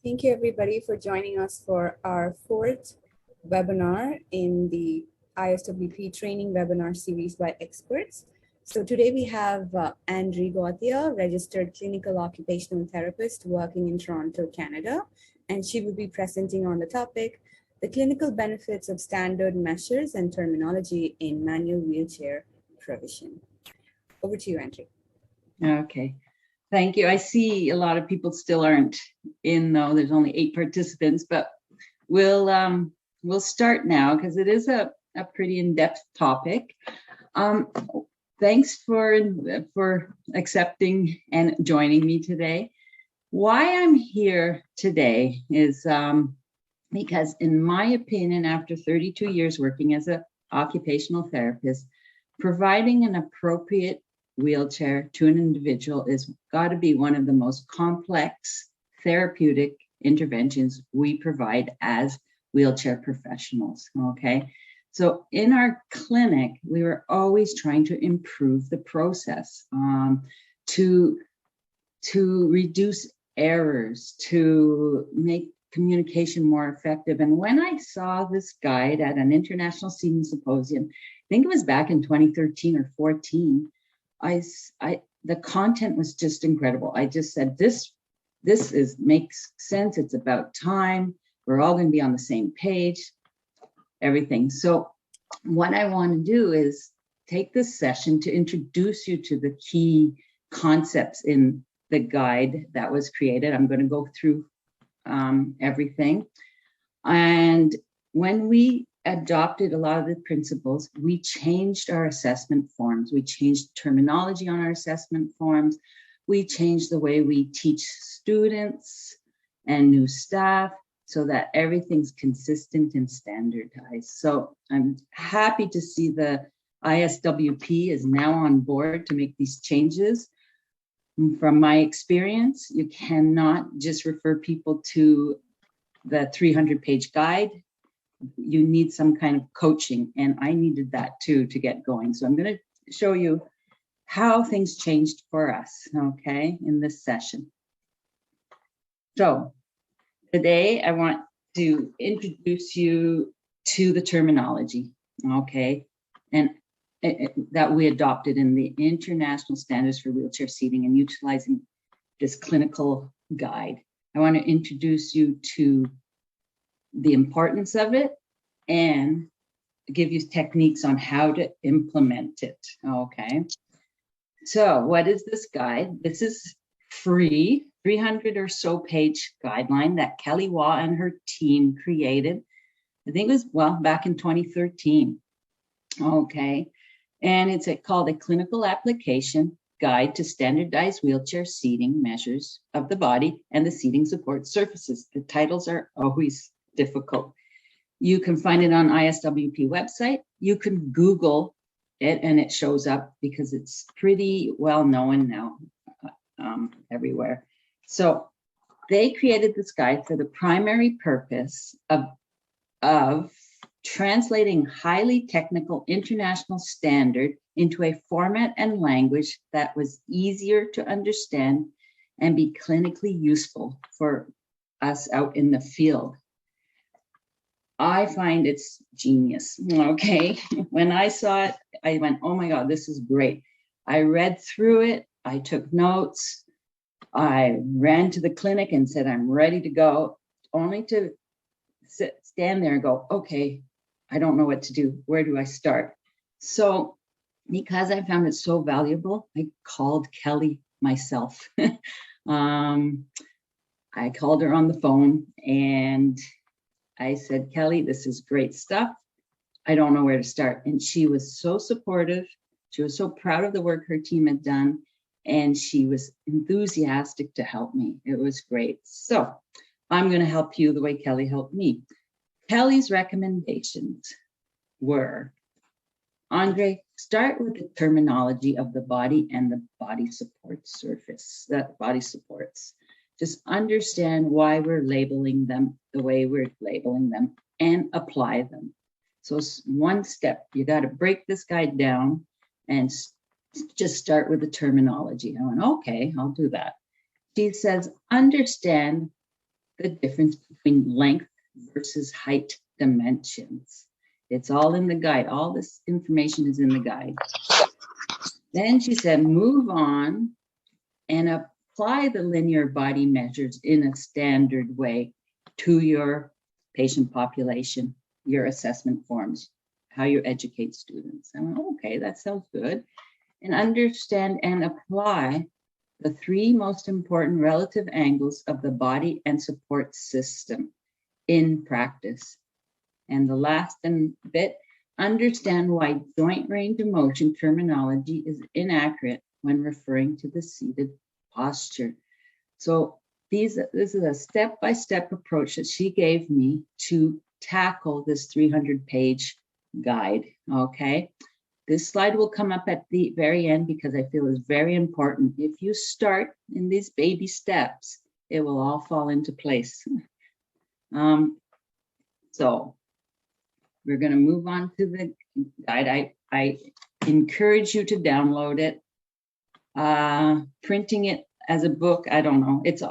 Thank you everybody for joining us for our fourth webinar in the ISWP training webinar series by experts. So today we have Andree Gauthier, registered clinical occupational therapist working in Toronto, Canada, and she will be presenting on the topic, the clinical benefits of standard measures and terminology in manual wheelchair provision. Over to you, Andree. Okay. Thank you. I see a lot of people still aren't in, though. There's only 8 participants, but we'll start now because it is a pretty in-depth topic. Thanks for accepting and joining me today. Why I'm here today is because, in my opinion, after 32 years working as an occupational therapist, providing an appropriate wheelchair to an individual is got to be one of the most complex therapeutic interventions we provide as wheelchair professionals. Okay, so in our clinic, we were always trying to improve the process, to reduce errors, to make communication more effective. And when I saw this guide at an international seating symposium, I think it was back in 2013 or 14, the content was just incredible. I just said, this makes sense. It's about time. We're all going to be on the same page, everything. So what I want to do is take this session to introduce you to the key concepts in the guide that was created. I'm going to go through everything. And when we adopted a lot of the principles, we changed our assessment forms. We changed terminology on our assessment forms. We changed the way we teach students and new staff so that everything's consistent and standardized. So I'm happy to see the ISWP is now on board to make these changes. From my experience, you cannot just refer people to the 300-page guide. You need some kind of coaching, and I needed that too to get going. So I'm going to show you how things changed for us, okay, in this session. So today I want to introduce you to the terminology, okay, and that we adopted in the International Standards for Wheelchair Seating and utilizing this clinical guide. I want to introduce you to the importance of it and give you techniques on how to implement it. Okay. So what is this guide? This is free, 300 or so page guideline that Kelly Waugh and her team created. I think it was, well, back in 2013. Okay. And it's called a clinical application guide to standardized wheelchair seating measures of the body and the seating support surfaces. The titles are always difficult. You can find it on ISWP website. You can Google it and it shows up because it's pretty well known now everywhere. So they created this guide for the primary purpose of translating highly technical international standard into a format and language that was easier to understand and be clinically useful for us out in the field. I find it's genius, okay? When I saw it, I went, oh my God, this is great. I read through it, I took notes, I ran to the clinic and said, I'm ready to go, only to stand there and go, okay, I don't know what to do. Where do I start? So because I found it so valuable, I called Kelly myself. I called her on the phone and I said, Kelly, this is great stuff. I don't know where to start. And she was so supportive. She was so proud of the work her team had done. And she was enthusiastic to help me. It was great. So I'm going to help you the way Kelly helped me. Kelly's recommendations were, Andree, start with the terminology of the body and the body support surface, that body supports. Just understand why we're labeling them the way we're labeling them and apply them. So one step, you got to break this guide down and just start with the terminology. I went, okay, I'll do that. She says, understand the difference between length versus height dimensions. It's all in the guide. All this information is in the guide. Then she said, move on and apply the linear body measures in a standard way to your patient population, your assessment forms, how you educate students. I went, okay, that sounds good. And understand and apply the three most important relative angles of the body and support system in practice. And the last bit, understand why joint range of motion terminology is inaccurate when referring to the seated posture. So this is a step-by-step approach that she gave me to tackle this 300-page guide, okay? This slide will come up at the very end because I feel is very important. If you start in these baby steps, it will all fall into place. So we're going to move on to the guide. I encourage you to download it. Printing it as a book, I don't know. It's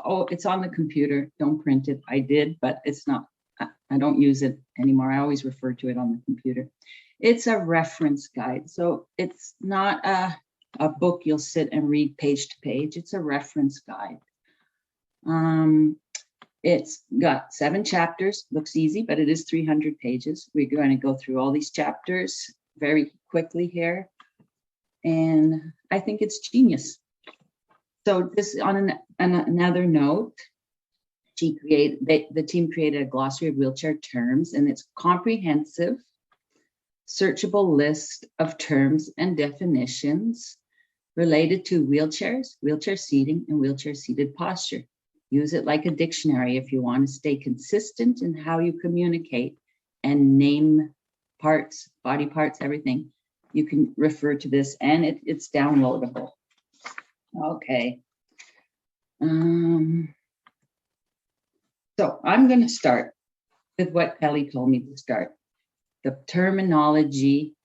on the computer. Don't print it. I did, but it's not. I don't use it anymore. I always refer to it on the computer. It's a reference guide. So it's not a book you'll sit and read page to page. It's a reference guide. It's got 7 chapters. Looks easy, but it is 300 pages. We're going to go through all these chapters very quickly here. And I think it's genius. So this on another note, the team created a glossary of wheelchair terms, and it's comprehensive, searchable list of terms and definitions related to wheelchairs, wheelchair seating, and wheelchair seated posture. Use it like a dictionary if you want to stay consistent in how you communicate and name parts, body parts, everything. You can refer to this, and it's downloadable. Okay. So I'm going to start with what Ellie told me to start. The terminology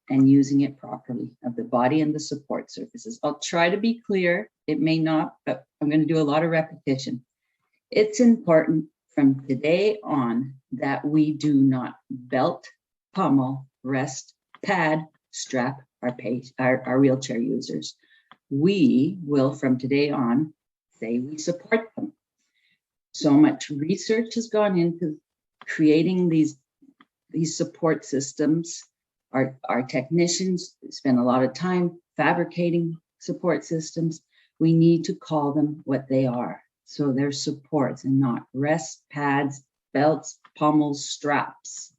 and using it properly of the body and the support surfaces. I'll try to be clear. It may not, but I'm going to do a lot of repetition. It's important from today on that we do not belt, pummel, rest, pad, strap our wheelchair users. We will, from today on, say we support them. So much research has gone into creating these support systems. Our technicians spend a lot of time fabricating support systems. We need to call them what they are. So they're supports and not rest pads, belts, pummels, straps.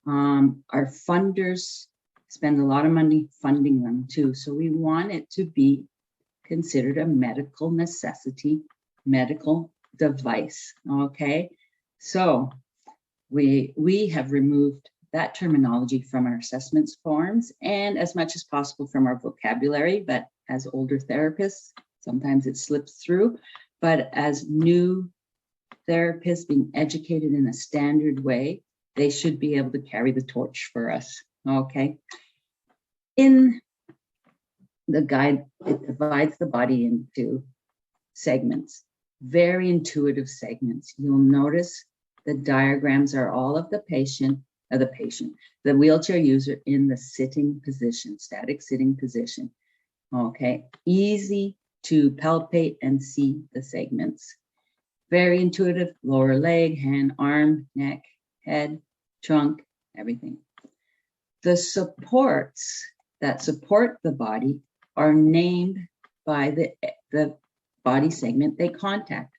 Our funders spend a lot of money funding them too. So we want it to be considered a medical necessity, medical device, okay? So we have removed that terminology from our assessments forms and as much as possible from our vocabulary, but as older therapists, sometimes it slips through, but as new therapists being educated in a standard way, they should be able to carry the torch for us, okay? In the guide, it divides the body into segments, very intuitive segments. You'll notice the diagrams are all of the wheelchair user in the sitting position, static sitting position. Okay, easy to palpate and see the segments. Very intuitive, lower leg, hand, arm, neck, head, trunk, everything. The supports that support the body are named by the body segment they contact.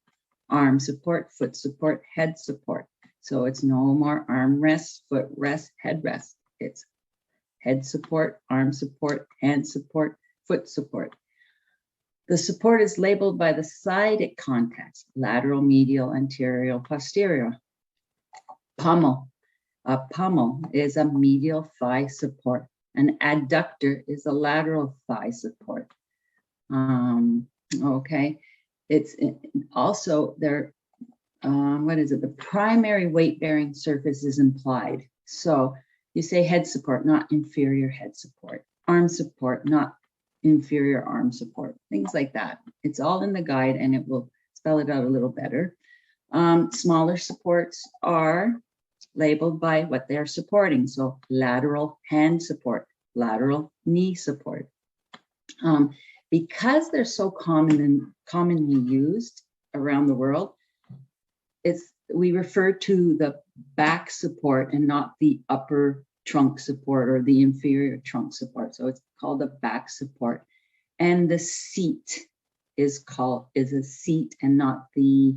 Arm support, foot support, head support. So it's no more arm rest, foot rest, head rest. It's head support, arm support, hand support, foot support. The support is labeled by the side it contacts: lateral, medial, anterior, posterior. Pummel. A pummel is a medial thigh support. An adductor is a lateral thigh support. Okay. It's also there. What is it? The primary weight-bearing surface is implied. So you say head support, not inferior head support. Arm support, not inferior arm support. Things like that. It's all in the guide and it will spell it out a little better. Smaller supports are labeled by what they're supporting. So lateral hand support, lateral knee support. Because they're so common and commonly used around the world, we refer to the back support and not the upper trunk support or the inferior trunk support. So it's called a back support. And the seat is a seat and not the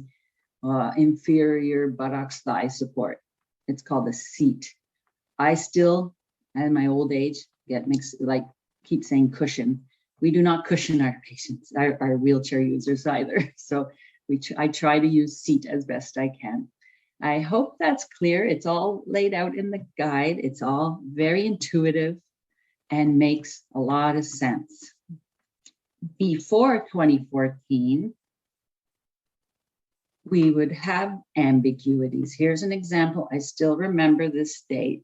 inferior buttocks thigh support. It's called a seat. I still, at my old age, get mixed, like keep saying cushion. We do not cushion our patients, our wheelchair users either. So I try to use seat as best I can. I hope that's clear. It's all laid out in the guide. It's all very intuitive and makes a lot of sense. Before 2014, we would have ambiguities. Here's an example. I still remember this date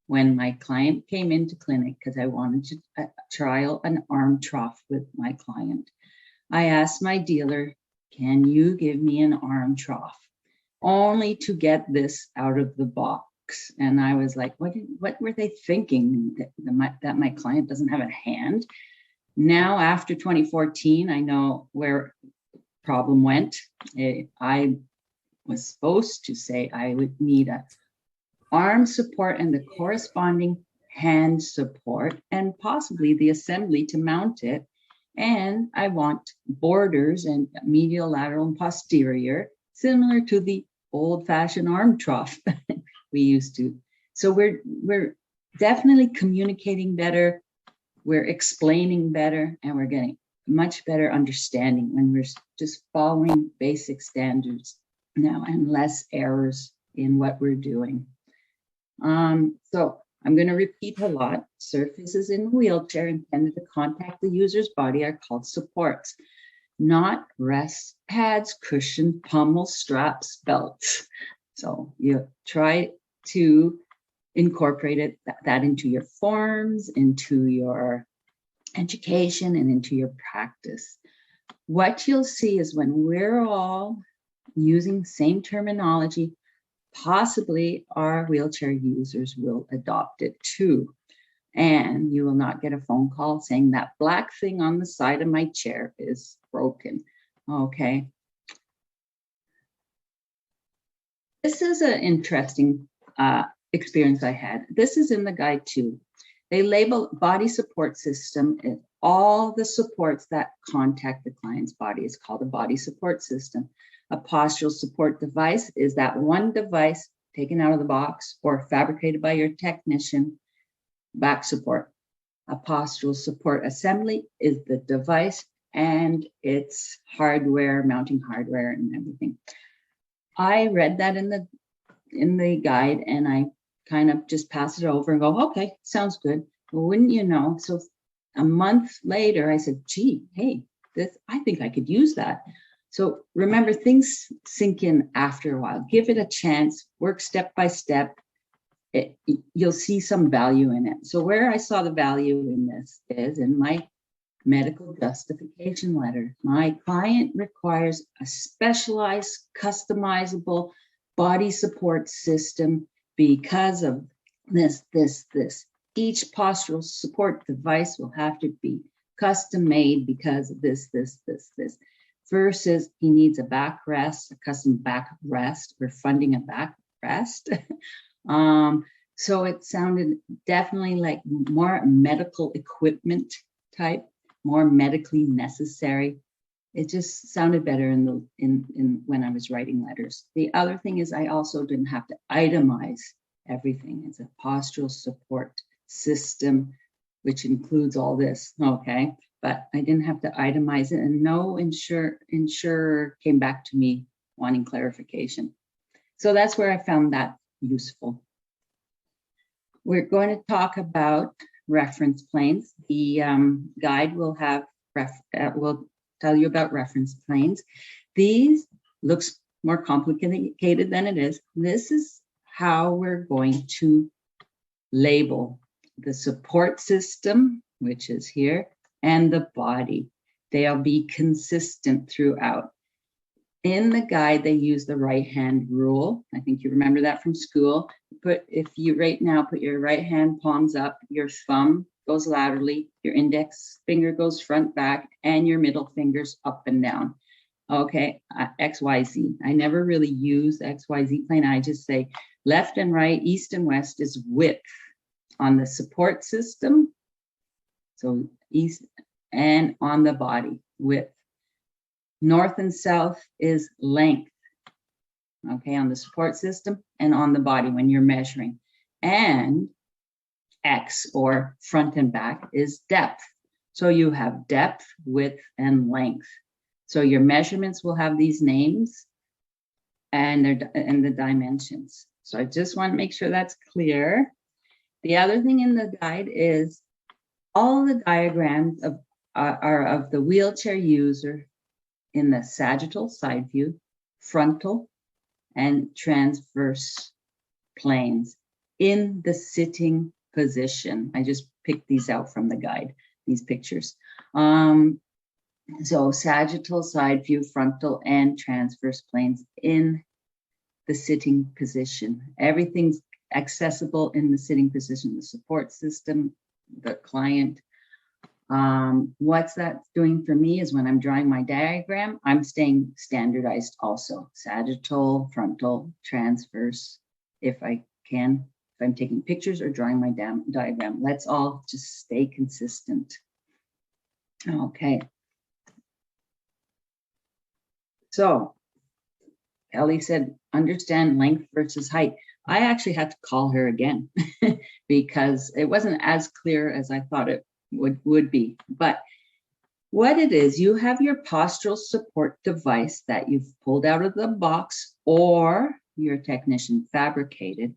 when my client came into clinic because I wanted to trial an arm trough with my client. I asked my dealer, can you give me an arm trough? Only to get this out of the box. And I was like, what were they thinking? That my client doesn't have a hand? Now, after 2014, I know where problem went. I was supposed to say I would need a arm support and the corresponding hand support and possibly the assembly to mount it. And I want borders and medial, lateral, and posterior, similar to the old-fashioned arm trough we used to. So we're definitely communicating better, we're explaining better, and we're getting much better understanding when we're just following basic standards now and less errors in what we're doing. So I'm going to repeat a lot. Surfaces in the wheelchair intended to contact the user's body are called supports, not rest pads, cushion, pommels, straps, belts. So you try to incorporate that into your forms, into your education, and into your practice. What you'll see is when we're all using same terminology, possibly our wheelchair users will adopt it too. And you will not get a phone call saying that black thing on the side of my chair is broken. Okay. This is an interesting experience I had. This is in the guide too. They label body support system as all the supports that contact the client's body. It's called a body support system. A postural support device is that one device taken out of the box or fabricated by your technician, back support. A postural support assembly is the device and its hardware, mounting hardware and everything. I read that in the guide and I kind of just pass it over and go, okay, sounds good. Well, wouldn't you know? So a month later, I said, gee, hey, I think I could use that. So remember, things sink in after a while. Give it a chance, work step by step. You'll see some value in it. So where I saw the value in this is in my medical justification letter. My client requires a specialized, customizable body support system because of this. Each postural support device will have to be custom made because of this. Versus he needs a backrest, a custom backrest. We're funding a backrest. So it sounded definitely like more medical equipment type, more medically necessary. It just sounded better in when I was writing letters. The other thing is I also didn't have to itemize everything. It's a postural support system, which includes all this, okay? But I didn't have to itemize it, and no insurer came back to me wanting clarification. So that's where I found that useful. We're going to talk about reference planes. The guide will have will tell you about reference planes. These looks more complicated than it is. This is how we're going to label the support system, which is here, and the body. They'll be consistent throughout. In the guide, they use the right hand rule. I think you remember that from school. If you right now put your right hand palms up, your thumb goes laterally, your index finger goes front back, and your middle fingers up and down. Okay, XYZ. I never really use XYZ plane. I just say left and right, east and west is width on the support system. So east, and on the body, width. North and south is length, okay, on the support system and on the body when you're measuring. And X, or front and back, is depth. So you have depth, width, and length. So your measurements will have these names and the dimensions. So I just want to make sure that's clear. The other thing in the guide is all the diagrams are of the wheelchair user in the sagittal side view, frontal, and transverse planes in the sitting position. I just picked these out from the guide, these pictures. So sagittal side view, frontal, and transverse planes in the sitting position. Everything's accessible in the sitting position, the support system, the client. What's that doing for me is when I'm drawing my diagram, I'm staying standardized also. Sagittal, frontal, transverse, if I can, if I'm taking pictures or drawing my diagram. Let's all just stay consistent. Okay. So Ellie said, understand length versus height. I actually had to call her again because it wasn't as clear as I thought it would be. But what it is, you have your postural support device that you've pulled out of the box or your technician fabricated.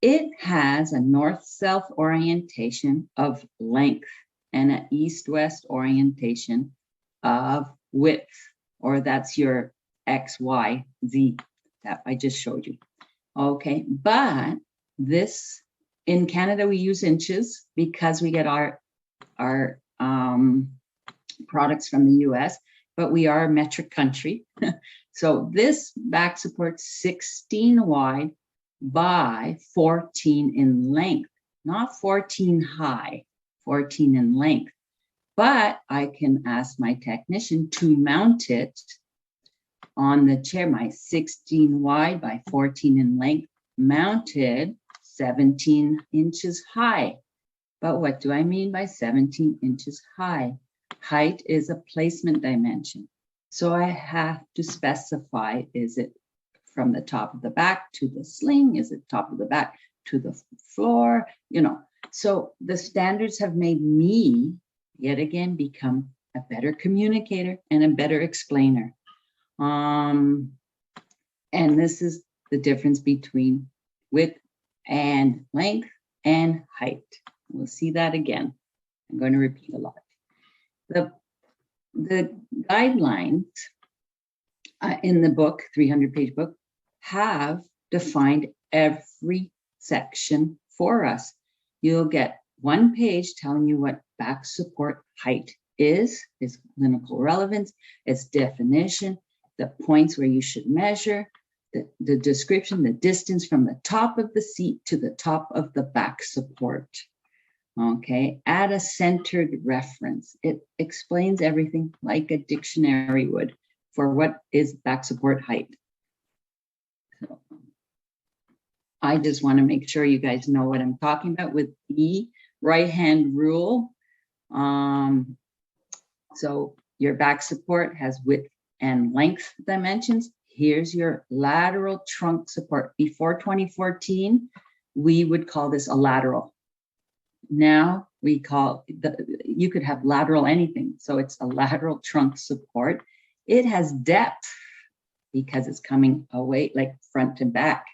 It has a north-south orientation of length and an east-west orientation of width, or that's your X, Y, Z that I just showed you. Okay, but this, in Canada, we use inches because we get our products from the US, but we are a metric country. So this back support's 16 wide by 14 in length, not 14 high, 14 in length. But I can ask my technician to mount it on the chair, my 16 wide by 14 in length, mounted 17 inches high. But what do I mean by 17 inches high? Height is a placement dimension. So I have to specify, is it from the top of the back to the sling? Is it top of the back to the floor? You know, so the standards have made me, yet again, become a better communicator and a better explainer. And this is the difference between width and length and height. We'll see that again. I'm going to repeat a lot. The guidelines in the book, 300-page book, have defined every section for us. You'll get one page telling you what back support height is clinical relevance, its definition, the points where you should measure, the description, the distance from the top of the seat to the top of the back support. Okay, add a centered reference. It explains everything like a dictionary would for what is back support height. So I just want to make sure you guys know what I'm talking about with the right hand rule. So your back support has width and length dimensions. Here's your lateral trunk support. Before 2014, we would call this a lateral. Now we call you could have lateral anything. So it's a lateral trunk support. It has depth because it's coming away like front to back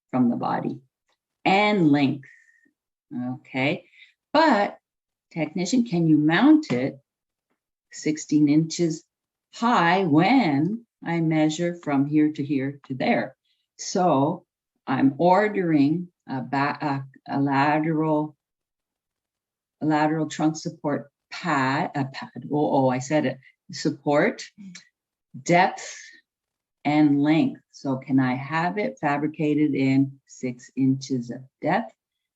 from the body, and length. Okay. But technician, can you mount it 16 inches high when I measure from here to there? So I'm ordering a lateral trunk support pad, I said it, support, depth and length. So can I have it fabricated in 6 inches of depth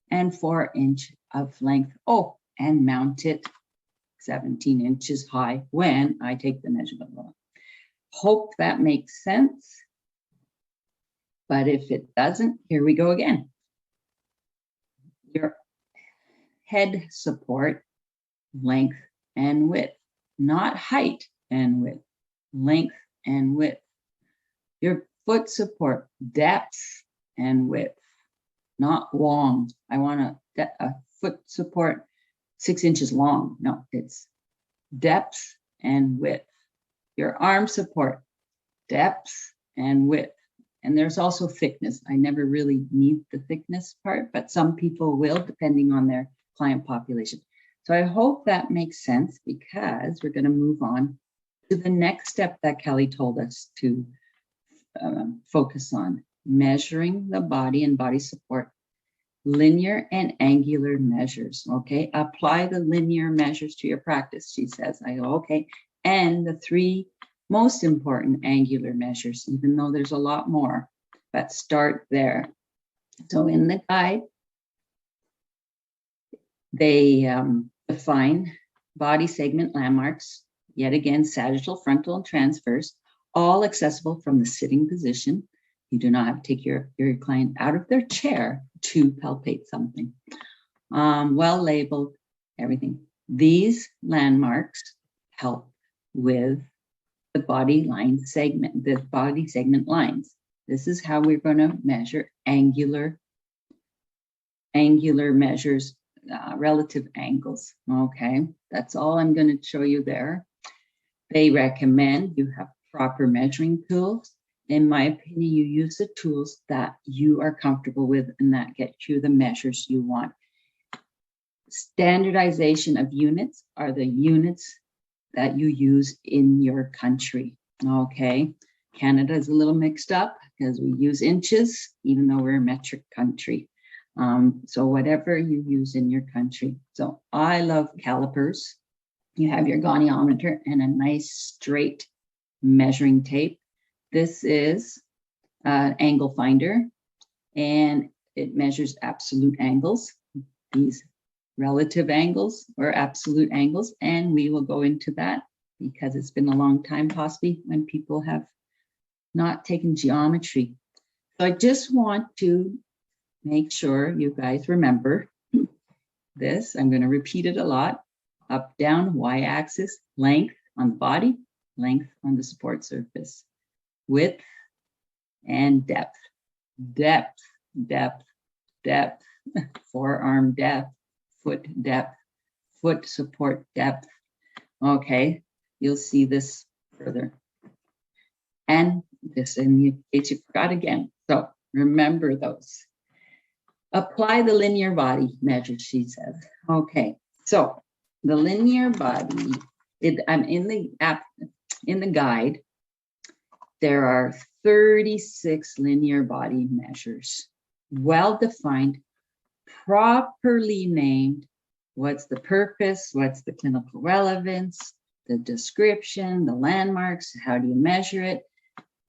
and 4 inches of length? Oh, and mount it 17 inches high when I take the measurement. Hope that makes sense. But if it doesn't, here we go again. Your head support, length and width, not height and width, length and width. Your foot support, depth and width, not long. I want a foot support 6 inches long. No, it's depth and width. Your arm support, depth and width. And there's also thickness. I never really need the thickness part, but some people will, depending on their client population. So I hope that makes sense, because we're going to move on to the next step that Kelly told us to focus on: measuring the body and body support, linear and angular measures. Okay, apply the linear measures to your practice, she says. I go, okay. And the 3 most important angular measures, even though there's a lot more, but start there. So in the guide, they define body segment landmarks, yet again, sagittal, frontal, and transverse, all accessible from the sitting position. You do not have to take your client out of their chair to palpate something. Well labeled, everything. These landmarks help with the body line segment, the body segment lines. This is how we're going to measure angular measures, relative angles. Okay, that's all I'm going to show you there. They recommend you have proper measuring tools. In my opinion, you use the tools that you are comfortable with and that get you the measures you want. Standardization of units are the units that you use in your country. Okay, Canada is a little mixed up because we use inches, even though we're a metric country. So whatever you use in your country. So I love calipers. You have your goniometer and a nice straight measuring tape. This is an angle finder, and it measures absolute angles, these relative angles or absolute angles, and we will go into that because it's been a long time possibly when people have not taken geometry. So I just want to make sure you guys remember this. I'm going to repeat it a lot. Up, down, y-axis, length on the body, length on the support surface, width and depth, depth, depth, depth, forearm depth, foot depth, foot support depth. Okay, you'll see this further. And this, in case you forgot again. So remember those. Apply the linear body measure, she says. Okay, so the linear body, I'm in the app, in the guide, there are 36 linear body measures, well-defined, properly named. What's the purpose? What's the clinical relevance? The description, the landmarks, how do you measure it?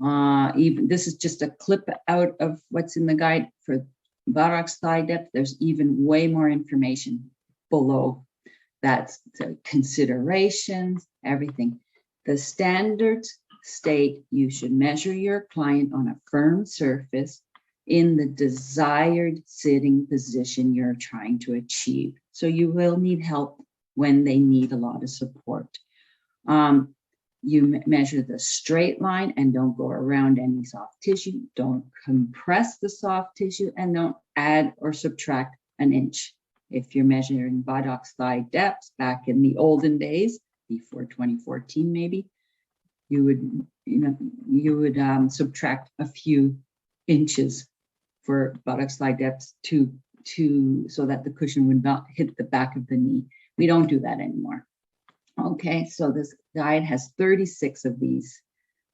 Even this is just a clip out of what's in the guide for buttocks thigh depth. There's even way more information below. That's the considerations, everything. The standards state you should measure your client on a firm surface in the desired sitting position you're trying to achieve. So you will need help when they need a lot of support. You measure the straight line and don't go around any soft tissue. Don't compress the soft tissue and don't add or subtract an inch. If you're measuring buttocks thigh depths back in the olden days, before 2014 maybe, you would subtract a few inches for buttocks thigh depths so that the cushion would not hit the back of the knee. We don't do that anymore. Okay, so this guide has 36 of these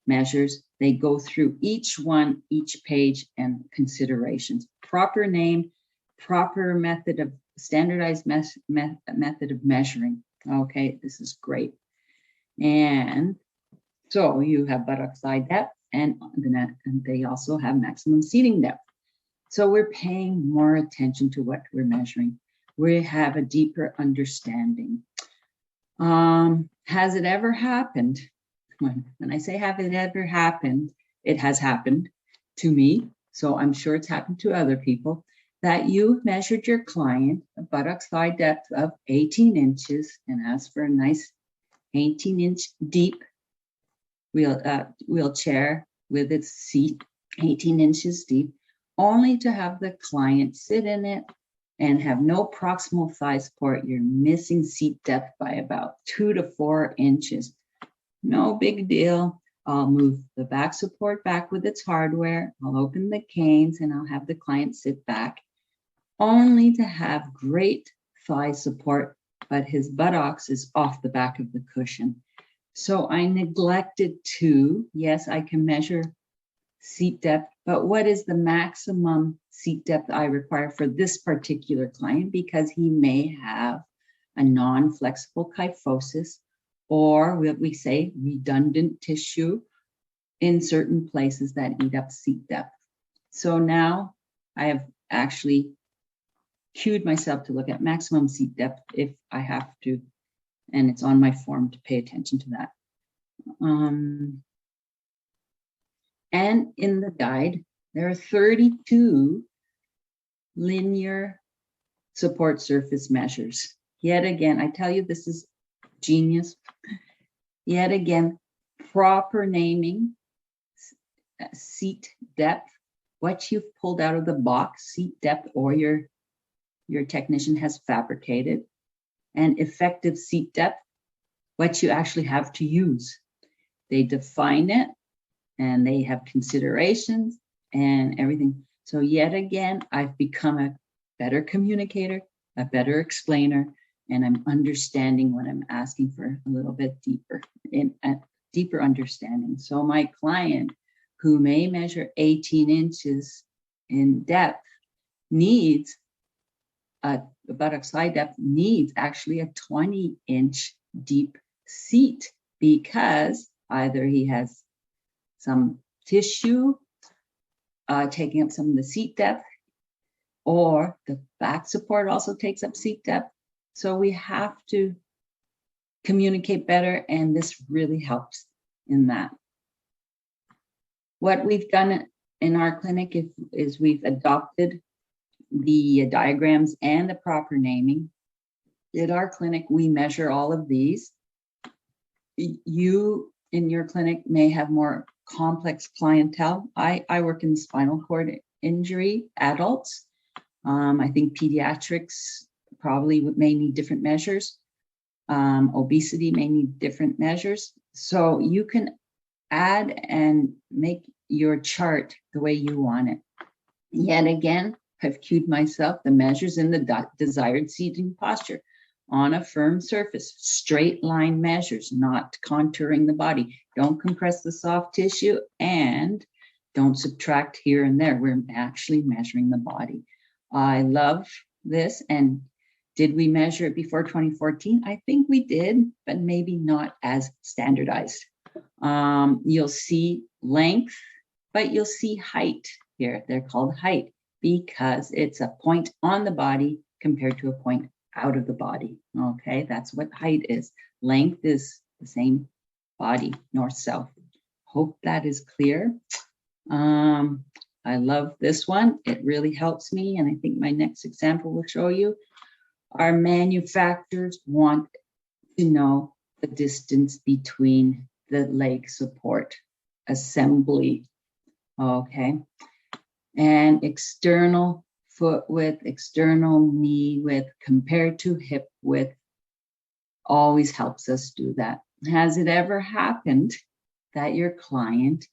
measures. They go through each one, each page, and considerations. Proper name, proper method of standardized method of measuring. Okay, this is great. And so you have buttocks thigh depth, and they also have maximum seating depth. So we're paying more attention to what we're measuring. We have a deeper understanding. Has it ever happened? When I say have it ever happened, it has happened to me. So I'm sure it's happened to other people, that you measured your client a buttocks thigh depth of 18 inches and asked for a nice 18-inch deep wheelchair with its seat 18 inches deep, only to have the client sit in it and have no proximal thigh support. You're missing seat depth by about 2 to 4 inches. No big deal. I'll move the back support back with its hardware. I'll open the canes and I'll have the client sit back, only to have great thigh support, but his buttocks is off the back of the cushion. So I neglected to, yes, I can measure seat depth, but what is the maximum seat depth I require for this particular client? Because he may have a non-flexible kyphosis, or what we say redundant tissue in certain places that eat up seat depth. So now I have actually cued myself to look at maximum seat depth if I have to, and it's on my form to pay attention to that. And in the guide, there are 32 linear support surface measures. Yet again, I tell you, this is genius. Yet again, proper naming, seat depth, what you've pulled out of the box, seat depth, or your technician has fabricated, and effective seat depth, what you actually have to use. They define it and they have considerations and everything. So yet again, I've become a better communicator, a better explainer, and I'm understanding what I'm asking for a little bit deeper, in a deeper understanding. So my client who may measure 18 inches in depth needs a buttocks thigh depth, needs actually a 20-inch deep seat, because either he has some tissue taking up some of the seat depth, or the back support also takes up seat depth. So we have to communicate better, and this really helps in that. What we've done in our clinic is we've adopted the diagrams and the proper naming. At our clinic, we measure all of these. You in your clinic may have more complex clientele. I work in the spinal cord injury adults. I think pediatrics probably may need different measures. Obesity may need different measures. So you can add and make your chart the way you want it. Yet again, I've cued myself the measures in the desired seating posture on a firm surface, straight line measures, not contouring the body. Don't compress the soft tissue and don't subtract here and there. We're actually measuring the body. I love this. And did we measure it before 2014? I think we did, but maybe not as standardized. You'll see length, but you'll see height here. They're called height because it's a point on the body compared to a point out of the body. Okay, that's what height is. Length is the same body, north-south. Hope that is clear. I love this one. It really helps me, and I think my next example will show you. Our manufacturers want to know the distance between the leg support assembly, okay? And external foot width, external knee width compared to hip width always helps us do that. Has it ever happened that your client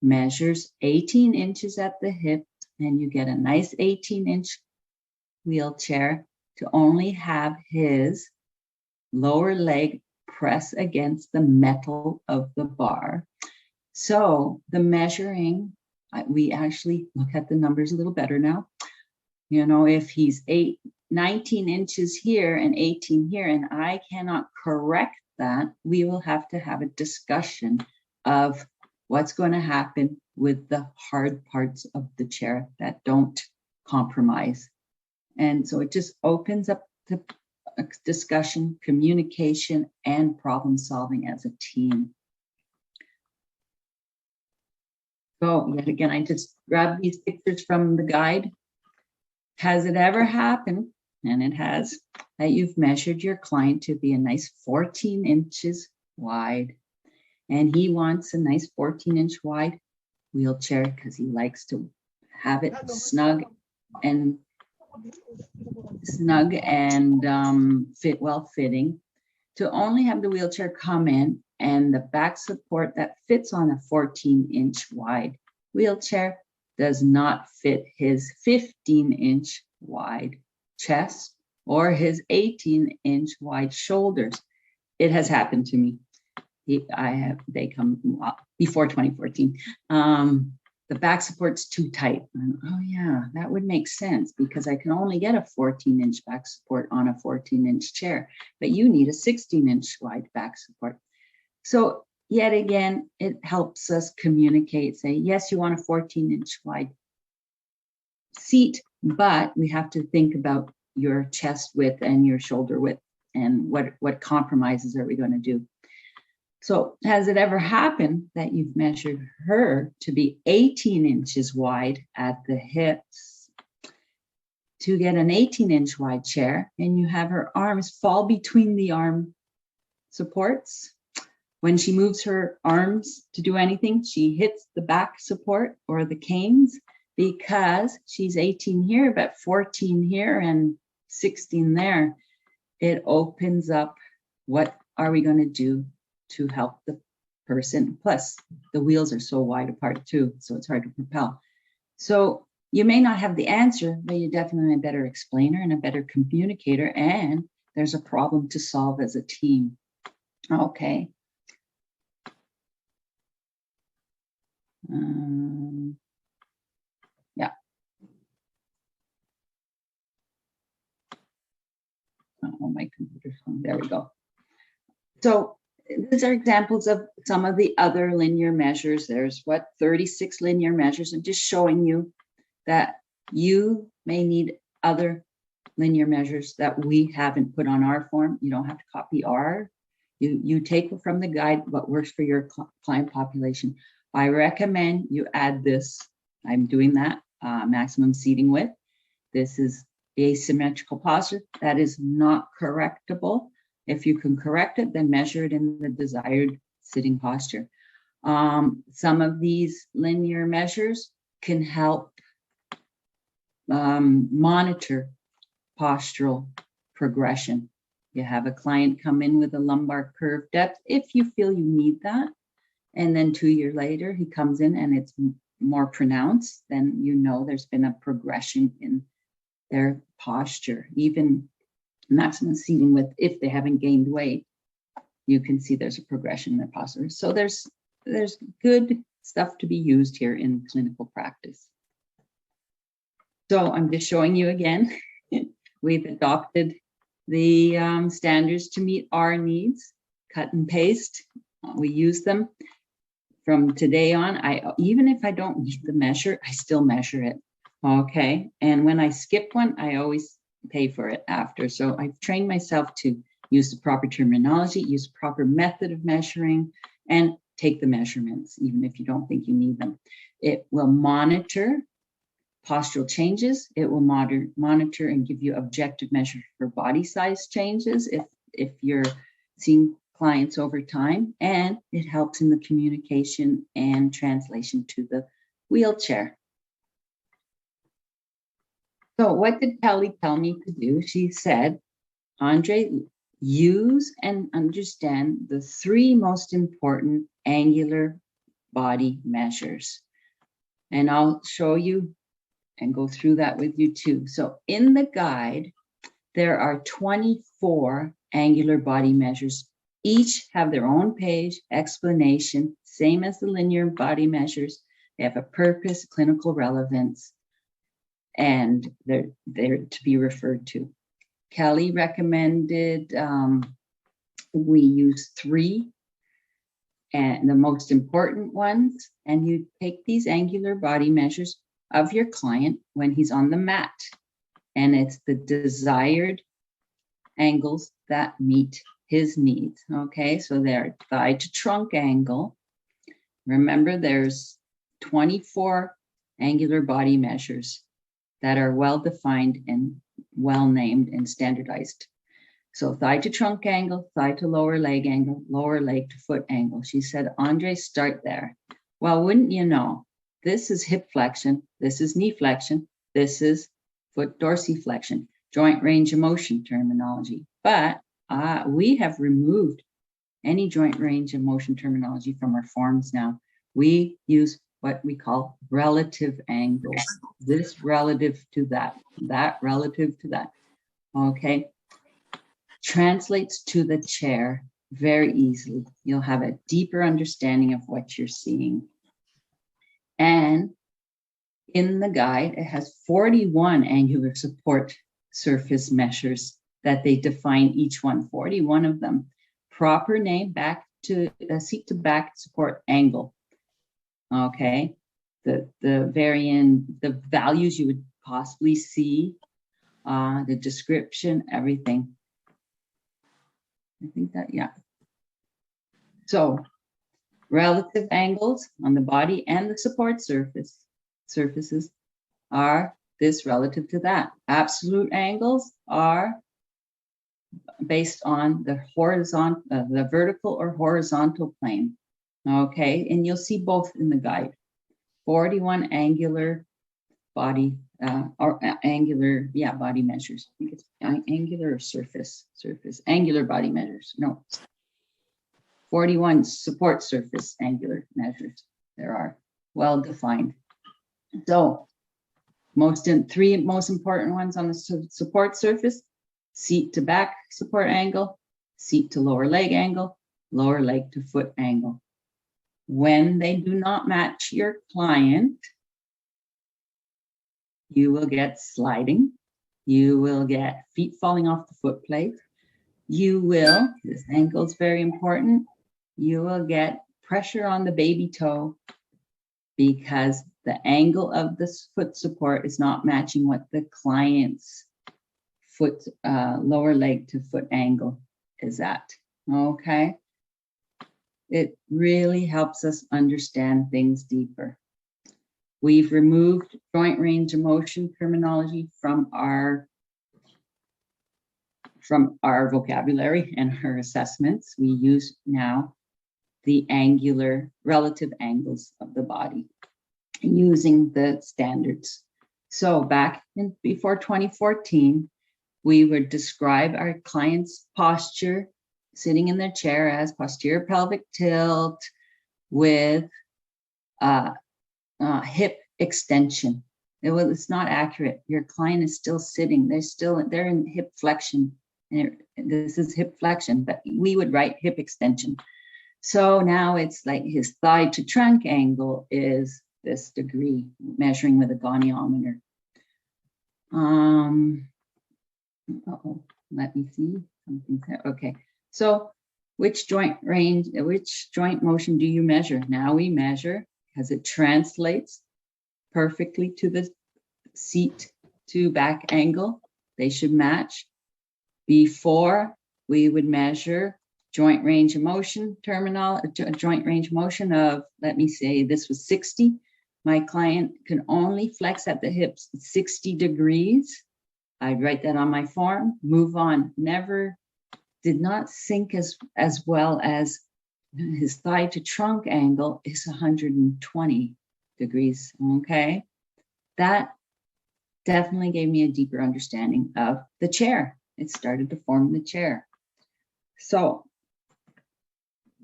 measures 18 inches at the hip and you get a nice 18-inch wheelchair to only have his lower leg press against the metal of the bar? So the measuring, we actually look at the numbers a little better now. You know, if he's 19 inches here and 18 here, and I cannot correct that, we will have to have a discussion of what's going to happen with the hard parts of the chair that don't compromise. And so it just opens up the discussion, communication, and problem solving as a team. So yet again, I just grabbed these pictures from the guide. Has it ever happened, and it has, that you've measured your client to be a nice 14 inches wide, and he wants a nice 14-inch wide wheelchair because he likes to have it snug and fit well fitting, to only have the wheelchair come in and the back support that fits on a 14-inch wide wheelchair does not fit his 15-inch wide chest or his 18-inch wide shoulders. It has happened to me. They come before 2014. The back support's too tight. Oh yeah, that would make sense because I can only get a 14-inch back support on a 14-inch chair, but you need a 16-inch wide back support. So yet again, it helps us communicate, say, yes, you want a 14-inch wide seat, but we have to think about your chest width and your shoulder width and what compromises are we going to do. So has it ever happened that you've measured her to be 18 inches wide at the hips to get an 18-inch wide chair, and you have her arms fall between the arm supports? When she moves her arms to do anything, she hits the back support or the canes because she's 18 here, but 14 here and 16 there. It opens up, what are we going to do to help the person? Plus, the wheels are so wide apart too, so it's hard to propel. So you may not have the answer, but you're definitely a better explainer and a better communicator, and there's a problem to solve as a team. Okay. Yeah. Oh, my computer's on. There we go. So these are examples of some of the other linear measures. There's 36 linear measures. I'm just showing you that you may need other linear measures that we haven't put on our form. You don't have to copy our. You take from the guide what works for your client population. I recommend you add this. I'm doing that, maximum seating width. This is asymmetrical posture. That is not correctable. If you can correct it, then measure it in the desired sitting posture. Some of these linear measures can help monitor postural progression. You have a client come in with a lumbar curve depth, if you feel you need that, and then 2 years later, he comes in and it's more pronounced, then you know there's been a progression in their posture. Even maximum seating width, if they haven't gained weight, you can see there's a progression in their posture. So there's good stuff to be used here in clinical practice. So I'm just showing you again, we've adopted the standards to meet our needs, cut and paste. We use them. From today on, even if I don't need the measure, I still measure it. Okay. And when I skip one, I always pay for it after. So I've trained myself to use the proper terminology, use the proper method of measuring, and take the measurements, even if you don't think you need them. It will monitor postural changes. It will monitor and give you objective measures for body size changes if you're seeing clients over time, and it helps in the communication and translation to the wheelchair. So what did Kelly tell me to do? She said, Andree, use and understand the 3 most important angular body measures. And I'll show you and go through that with you too. So in the guide, there are 24 angular body measures. Each have their own page, explanation, same as the linear body measures. They have a purpose, clinical relevance, and they're to be referred to. Kelly recommended we use 3 and the most important ones, and you take these angular body measures of your client when he's on the mat. And it's the desired angles that meet his needs. Okay, so their thigh to trunk angle. Remember, there's 24 angular body measures that are well defined and well named and standardized. So thigh to trunk angle, thigh to lower leg angle, lower leg to foot angle. She said, Andree, start there. Well, wouldn't you know, this is hip flexion, this is knee flexion, this is foot dorsiflexion, joint range of motion terminology. But we have removed any joint range of motion terminology from our forms now. We use what we call relative angles. This relative to that relative to that. Okay. Translates to the chair very easily. You'll have a deeper understanding of what you're seeing. And in the guide, it has 41 angular support surface measures that they define each one, 41 of them. Proper name, back to seat to back support angle. Okay, the values you would possibly see, the description, everything. I think that, yeah. So relative angles on the body and the support surfaces are this relative to that. Absolute angles are based on the horizontal, the vertical or horizontal plane. Okay, and you'll see both in the guide. 41 angular body angular, body measures. I think it's angular or surface, angular body measures. No, 41 support surface angular measures there are, well defined. So three most important ones on the support surface: seat to back support angle, seat to lower leg angle, lower leg to foot angle. When they do not match your client, you will get sliding. You will get feet falling off the foot plate. You will, this angle is very important, you will get pressure on the baby toe because the angle of this foot support is not matching what the client's foot, lower leg to foot angle is at. Okay. It really helps us understand things deeper. We've removed joint range of motion terminology from our vocabulary and our assessments. We use now the angular relative angles of the body using the standards. So back before 2014, we would describe our client's posture sitting in their chair as posterior pelvic tilt with hip extension. It's not accurate. Your client is still sitting. They're in hip flexion. This is hip flexion, but we would write hip extension. So now it's like his thigh to trunk angle is this degree, measuring with a goniometer. Let me see something there. Okay. So which joint motion do you measure? Now we measure because it translates perfectly to the seat to back angle. They should match. Before, we would measure joint range of motion joint range of motion of, let me say this was 60. My client can only flex at the hips 60 degrees. I'd write that on my form, move on. Did not sync as well as his thigh to trunk angle is 120 degrees, okay? That definitely gave me a deeper understanding of the chair. It started to form the chair. So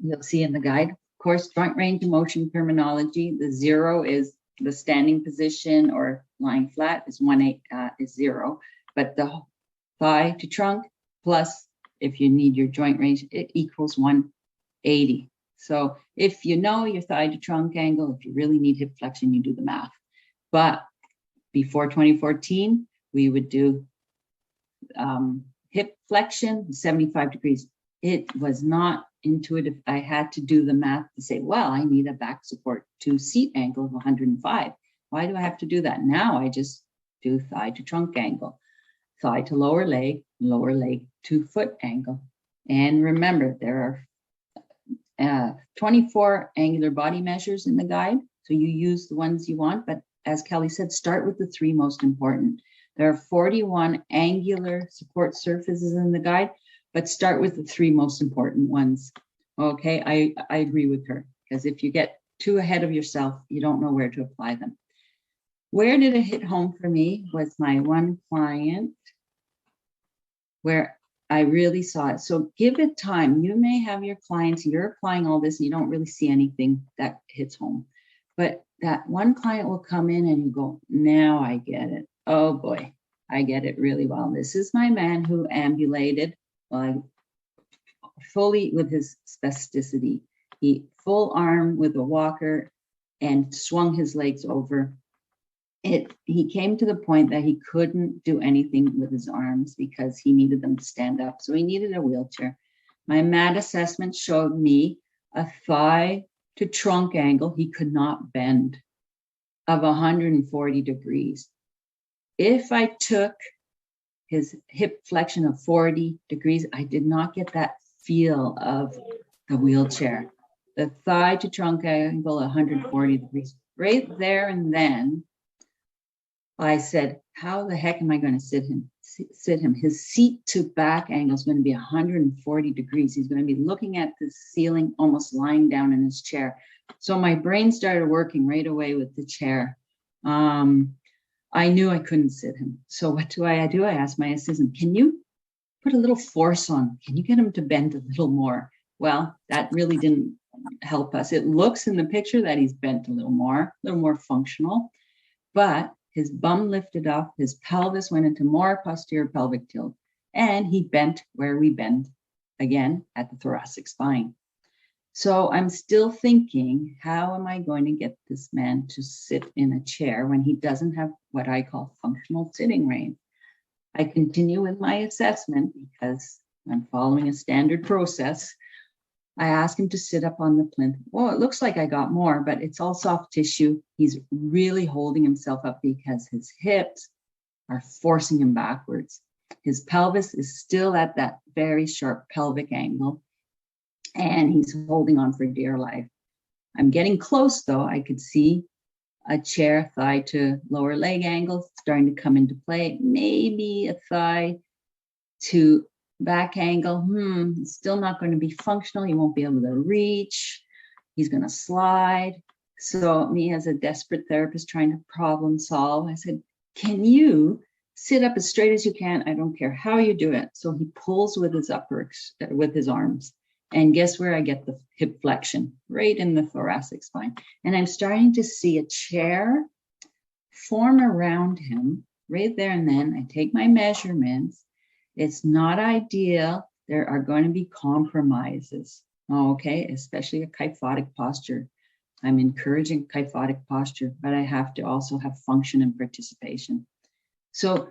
you'll see in the guide, of course, joint range of motion terminology. The 0 is the standing position or lying flat is 0, but the thigh to trunk plus, if you need your joint range, it equals 180. So if you know your thigh to trunk angle, if you really need hip flexion, you do the math. But before 2014, we would do hip flexion, 75 degrees. It was not into it if I had to do the math to say, well, I need a back support to seat angle of 105. Why do I have to do that? Now I just do thigh to trunk angle, thigh to lower leg to foot angle. And remember, there are 24 angular body measures in the guide. So you use the ones you want, but as Kelly said, start with the 3 most important. There are 41 angular support surfaces in the guide, but start with the 3 most important ones. Okay, I agree with her, because if you get too ahead of yourself, you don't know where to apply them. Where did it hit home for me was my one client where I really saw it. So give it time. You may have your clients, you're applying all this and you don't really see anything that hits home. But that one client will come in and you go, now I get it. Oh boy, I get it really well. This is my man who ambulated fully with his spasticity. He full arm with a walker and swung his legs over. He came to the point that he couldn't do anything with his arms because he needed them to stand up. So he needed a wheelchair. My MAT assessment showed me a thigh to trunk angle he could not bend of 140 degrees. If I took his hip flexion of 40 degrees, I did not get that feel of the wheelchair. The thigh to trunk angle, 140 degrees. Right there and then, I said, how the heck am I going to sit him? His seat to back angle is going to be 140 degrees. He's going to be looking at the ceiling, almost lying down in his chair. So my brain started working right away with the chair. I knew I couldn't sit him. So what do? I asked my assistant, can you put a little force on? Can you get him to bend a little more? Well, that really didn't help us. It looks in the picture that he's bent a little more functional, but his bum lifted up, his pelvis went into more posterior pelvic tilt, and he bent where we bend, again, at the thoracic spine. So I'm still thinking, how am I going to get this man to sit in a chair when he doesn't have what I call functional sitting range? I continue with my assessment because I'm following a standard process. I asked him to sit up on the plinth. Well, it looks like I got more, but it's all soft tissue. He's really holding himself up because his hips are forcing him backwards. His pelvis is still at that very sharp pelvic angle, and he's holding on for dear life. I'm getting close, though. I could see a chair thigh to lower leg angle starting to come into play. Maybe a thigh to back angle, it's still not going to be functional. He won't be able to reach. He's going to slide. So me as a desperate therapist trying to problem solve, I said, can you sit up as straight as you can? I don't care how you do it. So he pulls with his arms. And guess where I get the hip flexion? Right in the thoracic spine. And I'm starting to see a chair form around him right there and then. I take my measurements. It's not ideal. There are going to be compromises, okay, especially a kyphotic posture. I'm encouraging kyphotic posture, but I have to also have function and participation. So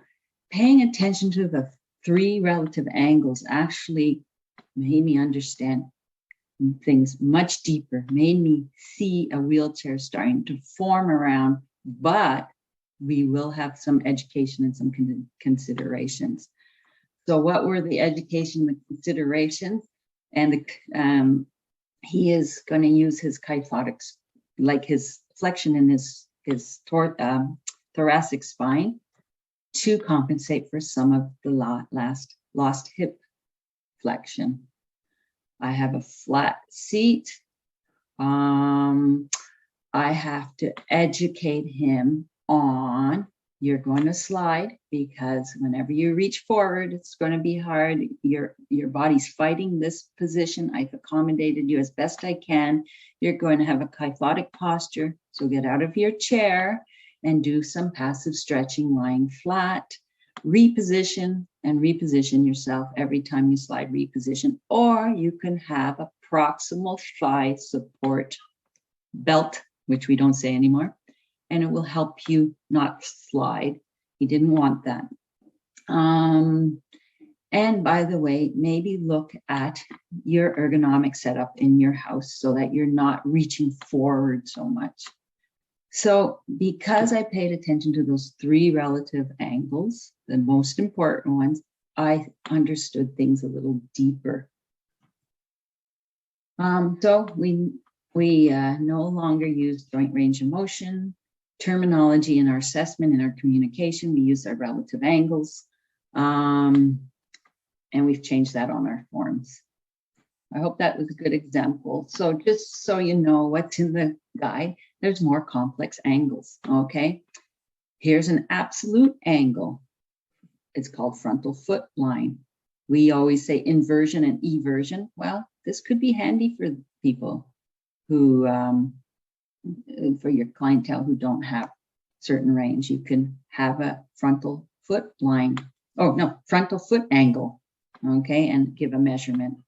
paying attention to the 3 relative angles actually made me understand things much deeper, made me see a wheelchair starting to form around, but we will have some education and some considerations. So what were the education, the considerations? And he is going to use his kyphotics, like his flexion in his thoracic spine, to compensate for some of the lost hip flexion. I have a flat seat. I have to educate him on, you're going to slide because whenever you reach forward, it's going to be hard. Your body's fighting this position. I've accommodated you as best I can. You're going to have a kyphotic posture. So get out of your chair and do some passive stretching, lying flat. Reposition and reposition yourself every time you slide, reposition. Or you can have a proximal thigh support belt, which we don't say anymore, and it will help you not slide. He didn't want that. And by the way, maybe look at your ergonomic setup in your house so that you're not reaching forward so much. So because I paid attention to those 3 relative angles, the most important ones, I understood things a little deeper. So we no longer use joint range of motion terminology in our assessment, in our communication. We use our relative angles. And we've changed that on our forms. I hope that was a good example. So just so you know what's in the guide, there's more complex angles, okay? Here's an absolute angle. It's called frontal foot line. We always say inversion and eversion. Well, this could be handy for people who, for your clientele who don't have certain range. You can have a frontal foot line. Oh, no, frontal foot angle. Okay, and give a measurement.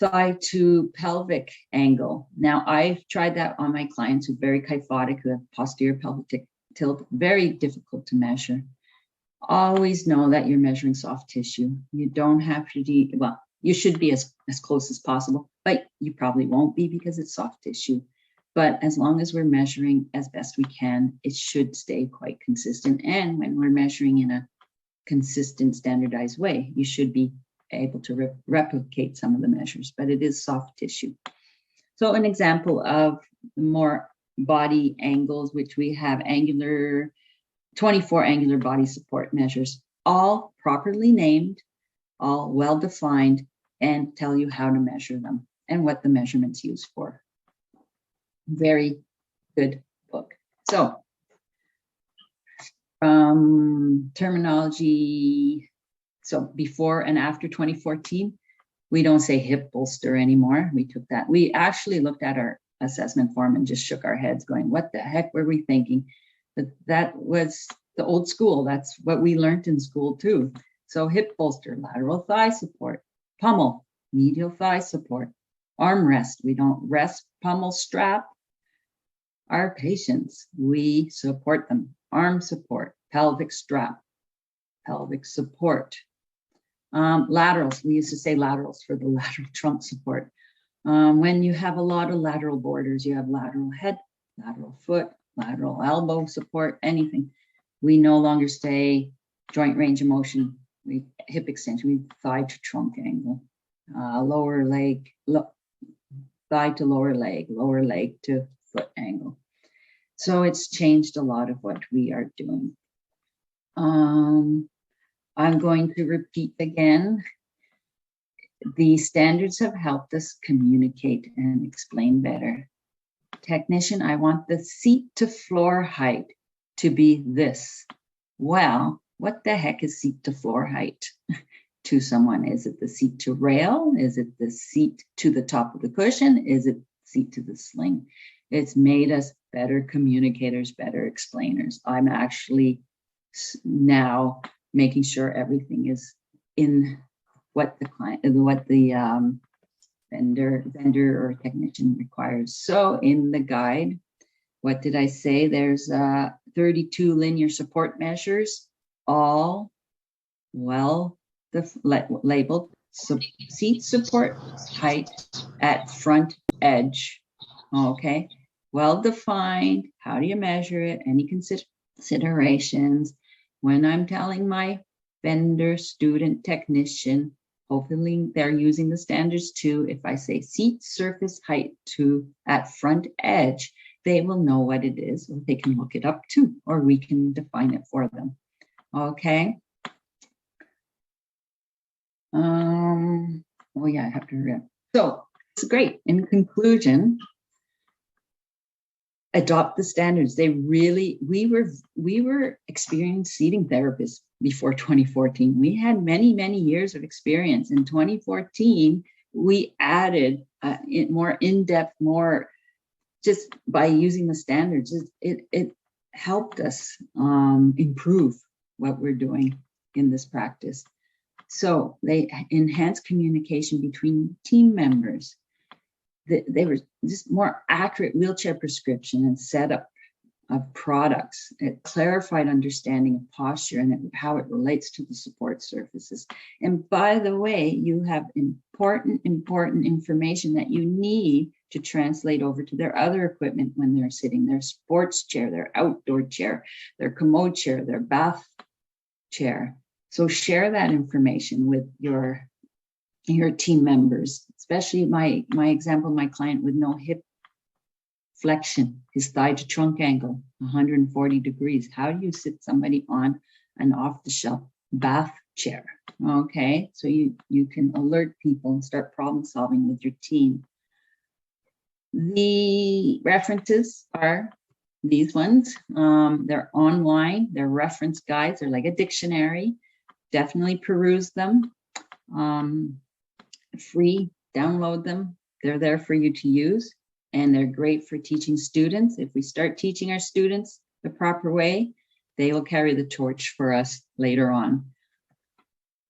Thigh to pelvic angle. Now, I've tried that on my clients who are very kyphotic, who have posterior pelvic tilt, very difficult to measure. Always know that you're measuring soft tissue. You don't have to be, well, you should be as close as possible, but you probably won't be because it's soft tissue. But as long as we're measuring as best we can, it should stay quite consistent. And when we're measuring in a consistent, standardized way, you should be able to replicate some of the measures, but it is soft tissue. So an example of more body angles, which we have 24 angular body support measures, all properly named, all well-defined, and tell you how to measure them and what the measurement's used for. Very good book. So terminology. So before and after 2014, we don't say hip bolster anymore. We took that. We actually looked at our assessment form and just shook our heads going, what the heck were we thinking? But that was the old school. That's what we learned in school too. So hip bolster, lateral thigh support, pummel, medial thigh support, arm rest. We don't rest, pummel, strap our patients. We support them. Arm support, pelvic strap, pelvic support. Laterals, we used to say laterals for the lateral trunk support. When you have a lot of lateral borders, you have lateral head, lateral foot, lateral elbow support, anything. We no longer say joint range of motion, hip extension, we thigh to trunk angle, lower leg, thigh to lower leg to foot angle. So it's changed a lot of what we are doing. I'm going to repeat again. The standards have helped us communicate and explain better. Technician, I want the seat to floor height to be this. Well, what the heck is seat to floor height to someone? Is it the seat to rail? Is it the seat to the top of the cushion? Is it seat to the sling? It's made us better communicators, better explainers. I'm actually now making sure everything is in what the client, what the vendor or technician requires. So in the guide, what did I say? There's 32 linear support measures, all well labeled. So seat support height at front edge. Okay, well defined. How do you measure it? Any considerations? When I'm telling my vendor, student, technician, hopefully they're using the standards too. If I say seat surface height to at front edge, they will know what it is, or they can look it up too, or we can define it for them. Okay. Oh yeah, I have to read. So it's great. In conclusion, adopt the standards. They really, we were experienced seating therapists before 2014. We had many, many years of experience. In 2014, we added more in-depth, more just by using the standards. It helped us improve what we're doing in this practice. So they enhanced communication between team members. They were just more accurate wheelchair prescription and setup of products, a clarified understanding of posture and how it relates to the support surfaces. And by the way, you have important information that you need to translate over to their other equipment when they're sitting, their sports chair, their outdoor chair, their commode chair, their bath chair. So share that information with your team members, especially my example, my client with no hip flexion, his thigh to trunk angle, 140 degrees. How do you sit somebody on an off-the-shelf bath chair? Okay, so you can alert people and start problem solving with your team. The references are these ones. They're online, they're reference guides, they're like a dictionary. Definitely peruse them. Free, download them. They're there for you to use. And they're great for teaching students. If we start teaching our students the proper way, they will carry the torch for us later on.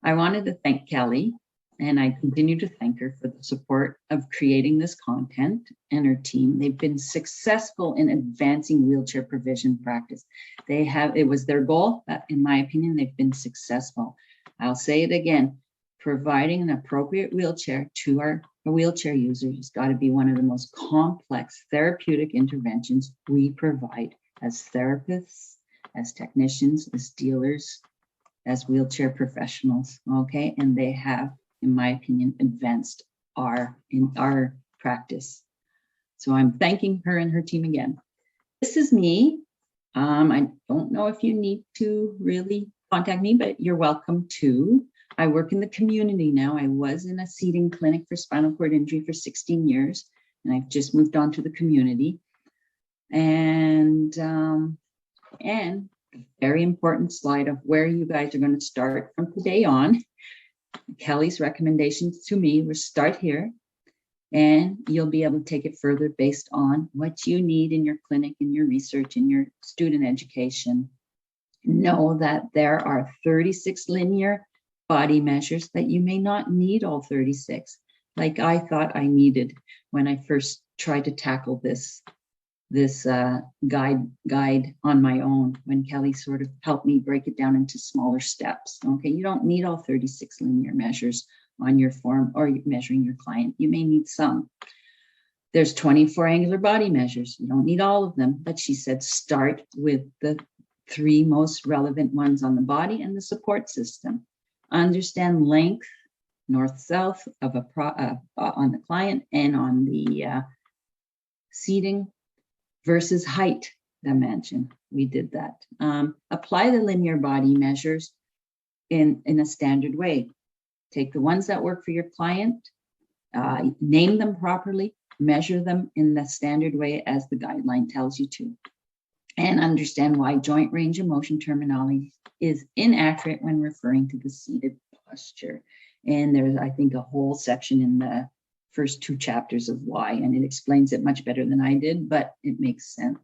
I wanted to thank Kelly, and I continue to thank her for the support of creating this content and her team. They've been successful in advancing wheelchair provision practice. It was their goal, but in my opinion, they've been successful. I'll say it again, providing an appropriate wheelchair to our wheelchair users has got to be one of the most complex therapeutic interventions we provide as therapists, as technicians, as dealers, as wheelchair professionals, okay? And they have, in my opinion, advanced in our practice. So I'm thanking her and her team again. This is me. I don't know if you need to really contact me, but you're welcome to. I work in the community now. I was in a seating clinic for spinal cord injury for 16 years, and I've just moved on to the community. And very important slide of where you guys are going to start from today on. Kelly's recommendations to me were start here, and you'll be able to take it further based on what you need in your clinic, in your research, in your student education. Know that there are 36 linear body measures that you may not need all 36, like I thought I needed when I first tried to tackle this guide on my own, when Kelly sort of helped me break it down into smaller steps. Okay, you don't need all 36 linear measures on your form or measuring your client. You may need some. There's 24 angular body measures. You don't need all of them, but she said start with the 3 most relevant ones on the body and the support system. Understand length, north-south of on the client and on the seating versus height dimension. We did that. Apply the linear body measures in a standard way. Take the ones that work for your client, name them properly, measure them in the standard way as the guideline tells you to, and understand why joint range of motion terminology is inaccurate when referring to the seated posture. And there's, I think, a whole section in the first 2 chapters of why, and it explains it much better than I did, but it makes sense.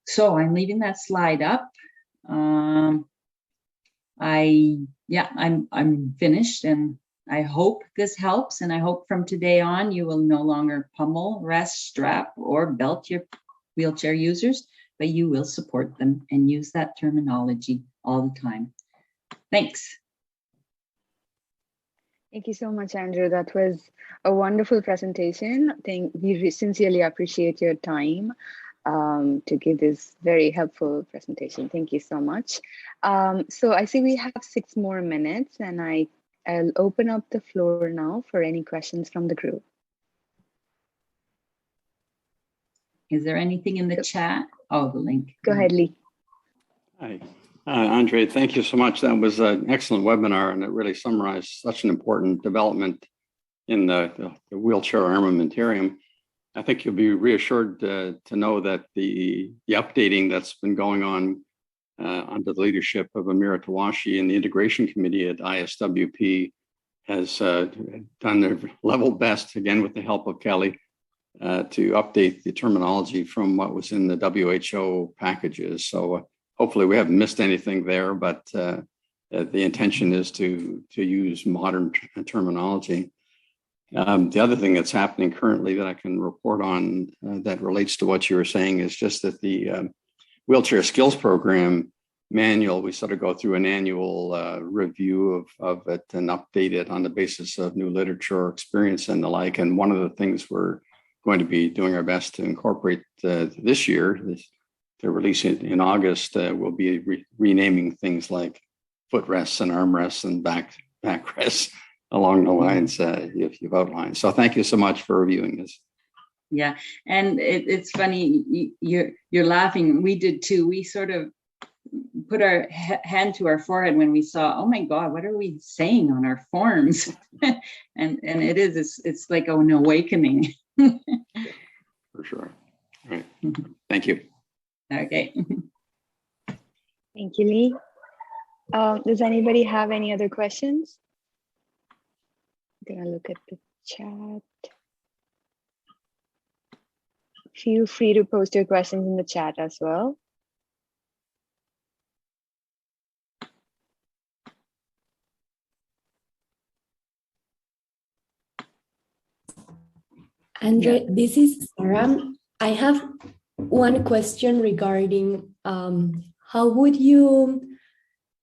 So I'm leaving that slide up. I'm finished, and I hope this helps. And I hope from today on, you will no longer pummel, rest, strap, or belt your wheelchair users, but you will support them and use that terminology all the time. Thanks. Thank you so much, Andrew. That was a wonderful presentation. We sincerely appreciate your time to give this very helpful presentation. Thank you so much. So I see we have 6 more minutes, and I'll open up the floor now for any questions from the group. Is there anything in the chat? Oh, the link. Go ahead, Lee. Hi, Andree, thank you so much. That was an excellent webinar, and it really summarized such an important development in the wheelchair armamentarium. I think you'll be reassured to know that the updating that's been going on under the leadership of Amira Tawashi and the integration committee at ISWP has done their level best, again with the help of Kelly, to update the terminology from what was in the WHO packages. So hopefully we haven't missed anything there, but the intention is to use modern terminology. The other thing that's happening currently that I can report on that relates to what you were saying is just that the wheelchair skills program manual, we sort of go through an annual review of it and update it on the basis of new literature or experience and the like. And one of the things we're going to be doing our best to incorporate this year, to release it in August, we'll be renaming things like footrests and armrests and backrests along the lines you've outlined. So thank you so much for reviewing this. Yeah, and it's funny, you're laughing. We did too. We sort of put our hand to our forehead when we saw, oh my God, what are we saying on our forms? and it's like an awakening. For sure. All right. Thank you. Okay. Thank you, Lee. Does anybody have any other questions? I'm gonna look at the chat. Feel free to post your questions in the chat as well. Andree, this is Sarah. I have one question regarding how would you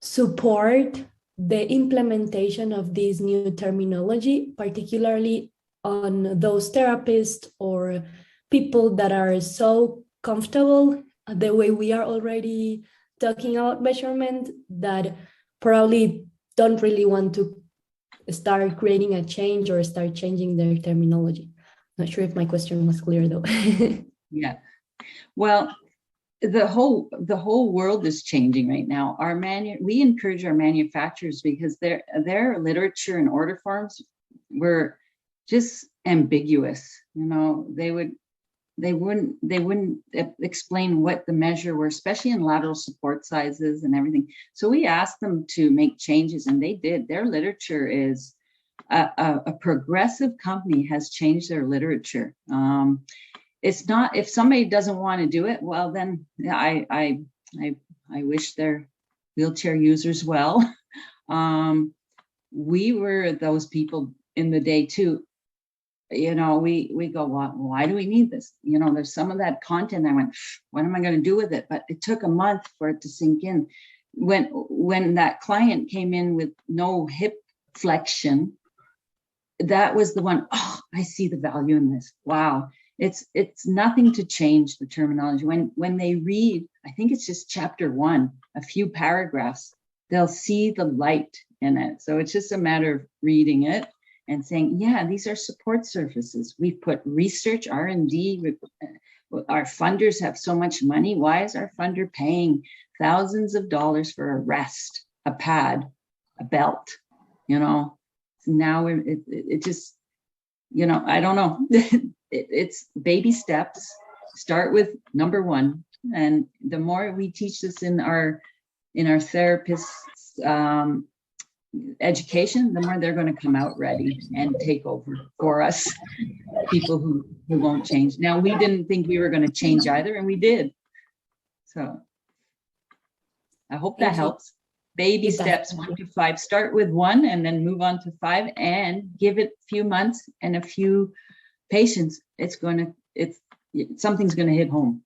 support the implementation of this new terminology, particularly on those therapists or people that are so comfortable the way we are already talking about measurement that probably don't really want to start creating a change or start changing their terminology? Not sure if my question was clear though. Yeah. Well, the whole world is changing right now. We encourage our manufacturers because their literature and order forms were just ambiguous. You know, they wouldn't explain what the measure were, especially in lateral support sizes and everything. So we asked them to make changes, and they did. Their literature is a progressive company has changed their literature. It's not, if somebody doesn't want to do it, well, then I wish their wheelchair users well. We were those people in the day too. You know, we go, well, why do we need this? You know, there's some of that content. I went, what am I going to do with it? But it took a month for it to sink in. When that client came in with no hip flexion, that was the one, oh, I see the value in this. Wow. It's nothing to change the terminology. When they read, I think it's just chapter 1, a few paragraphs, they'll see the light in it. So it's just a matter of reading it and saying, yeah, these are support surfaces. We've put research, R&D, our funders have so much money. Why is our funder paying thousands of dollars for a rest, a pad, a belt? You know, now it just, you know, I don't know. It's baby steps. Start with number 1. And the more we teach this in our therapists' education, the more they're going to come out ready and take over for us, people who won't change. Now, we didn't think we were going to change either, and we did. So I hope that helps. Baby steps, 1 to 5. Start with 1 and then move on to 5, and give it a few months and a few patients. Something's going to hit home.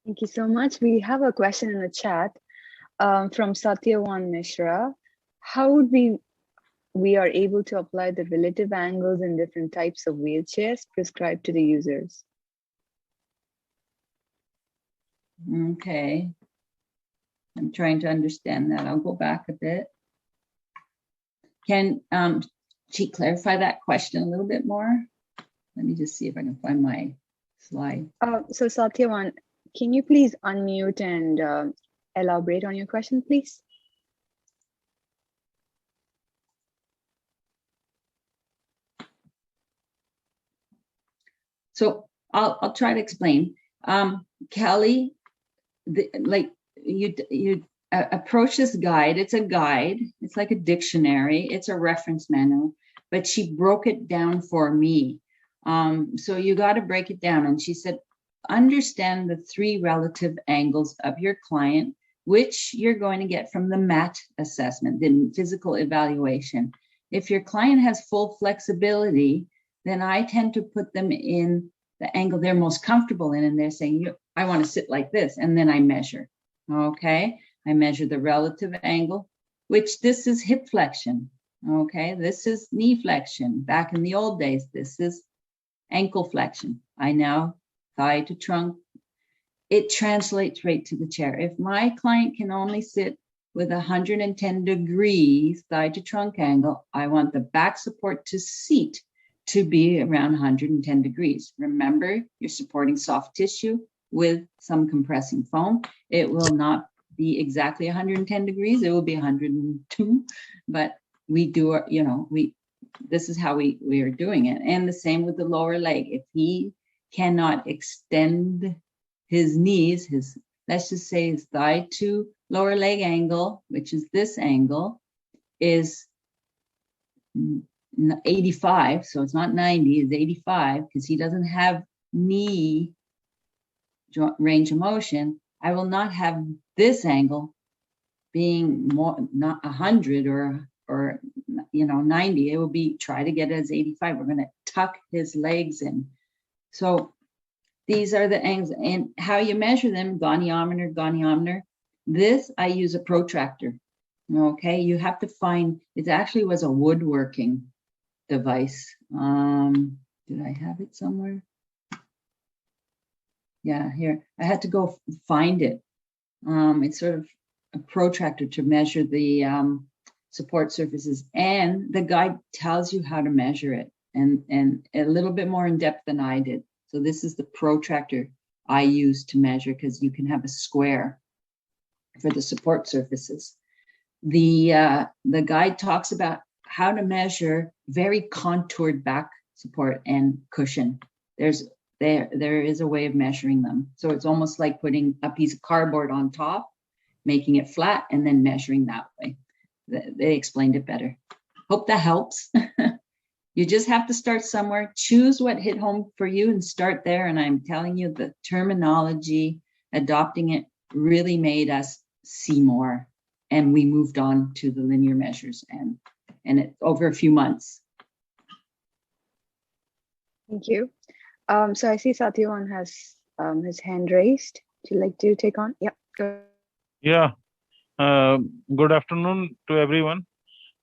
Thank you so much. We have a question in the chat from Satyavan Mishra. How would we are able to apply the relative angles in different types of wheelchairs prescribed to the users? Okay. I'm trying to understand that. I'll go back a bit. Can she clarify that question a little bit more? Let me just see if I can find my slide. So Satyavan, can you please unmute and elaborate on your question, please? So I'll try to explain. Kelly, you approach this guide. It's a guide. It's like a dictionary. It's a reference manual, but she broke it down for me. So you got to break it down. And she said, understand the 3 relative angles of your client, which you're going to get from the MAT assessment, the physical evaluation. If your client has full flexibility, then I tend to put them in the angle they're most comfortable in, and they're saying, I want to sit like this, and then I measure. Okay, I measure the relative angle, which this is hip flexion. Okay, this is knee flexion. Back in the old days, this is ankle flexion. I now thigh to trunk. It translates right to the chair. If my client can only sit with 110 degrees thigh to trunk angle, I want the back support to seat to be around 110 degrees. Remember, you're supporting soft tissue with some compressing foam. It will not be exactly 110 degrees. It will be 102, but we do, this is how we are doing it. And the same with the lower leg. If he cannot extend his knees, let's just say his thigh to lower leg angle, which is this angle, is 85. So it's not 90, it's 85, because he doesn't have knee range of motion. I will not have this angle being more, not 100 or 90. It will be, try to get it as 85. We're going to tuck his legs in. So these are the angles, and how you measure them, goniometer. This, I use a protractor. Okay, you have to find, it actually was a woodworking device. Did I have it somewhere? Yeah, here. I had to go find it. It's sort of a protractor to measure the support surfaces, and the guide tells you how to measure it, and a little bit more in depth than I did. So this is the protractor I use to measure, because you can have a square for the support surfaces. The guide talks about how to measure very contoured back support and cushion. There is a way of measuring them. So it's almost like putting a piece of cardboard on top, making it flat, and then measuring that way. They explained it better. Hope that helps. You just have to start somewhere, choose what hit home for you and start there. And I'm telling you, the terminology, adopting it really made us see more. And we moved on to the linear measures, and it over a few months. Thank you. So I see Satyavan has his hand raised. Would you like to take on? Yeah, go. Yeah. Good afternoon to everyone.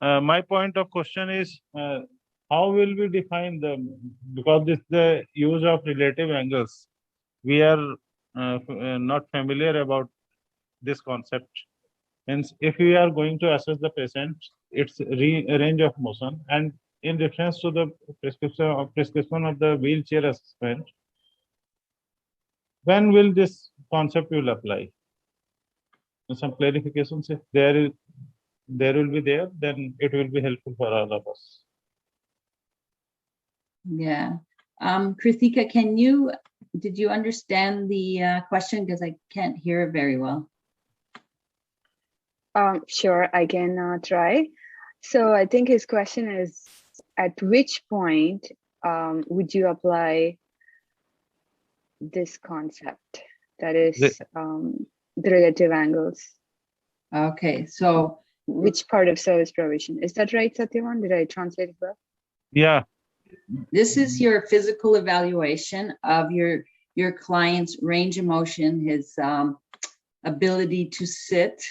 My point of question is, how will we define them? Because this the use of relative angles. We are not familiar about this concept. Hence, if we are going to assess the patient, its range of motion, and in reference to the prescription of the wheelchair assessment, when will this concept will apply? Some clarifications, if there will be there, then it will be helpful for all of us. Yeah. Krithika, did you understand the question? Because I can't hear it very well. Sure, I can try. So I think his question is, at which point would you apply this concept? That is the relative angles. Okay, so which part of service provision? Is that right, Satyavan? Did I translate it well? Yeah. This is your physical evaluation of your client's range of motion, his ability to sit.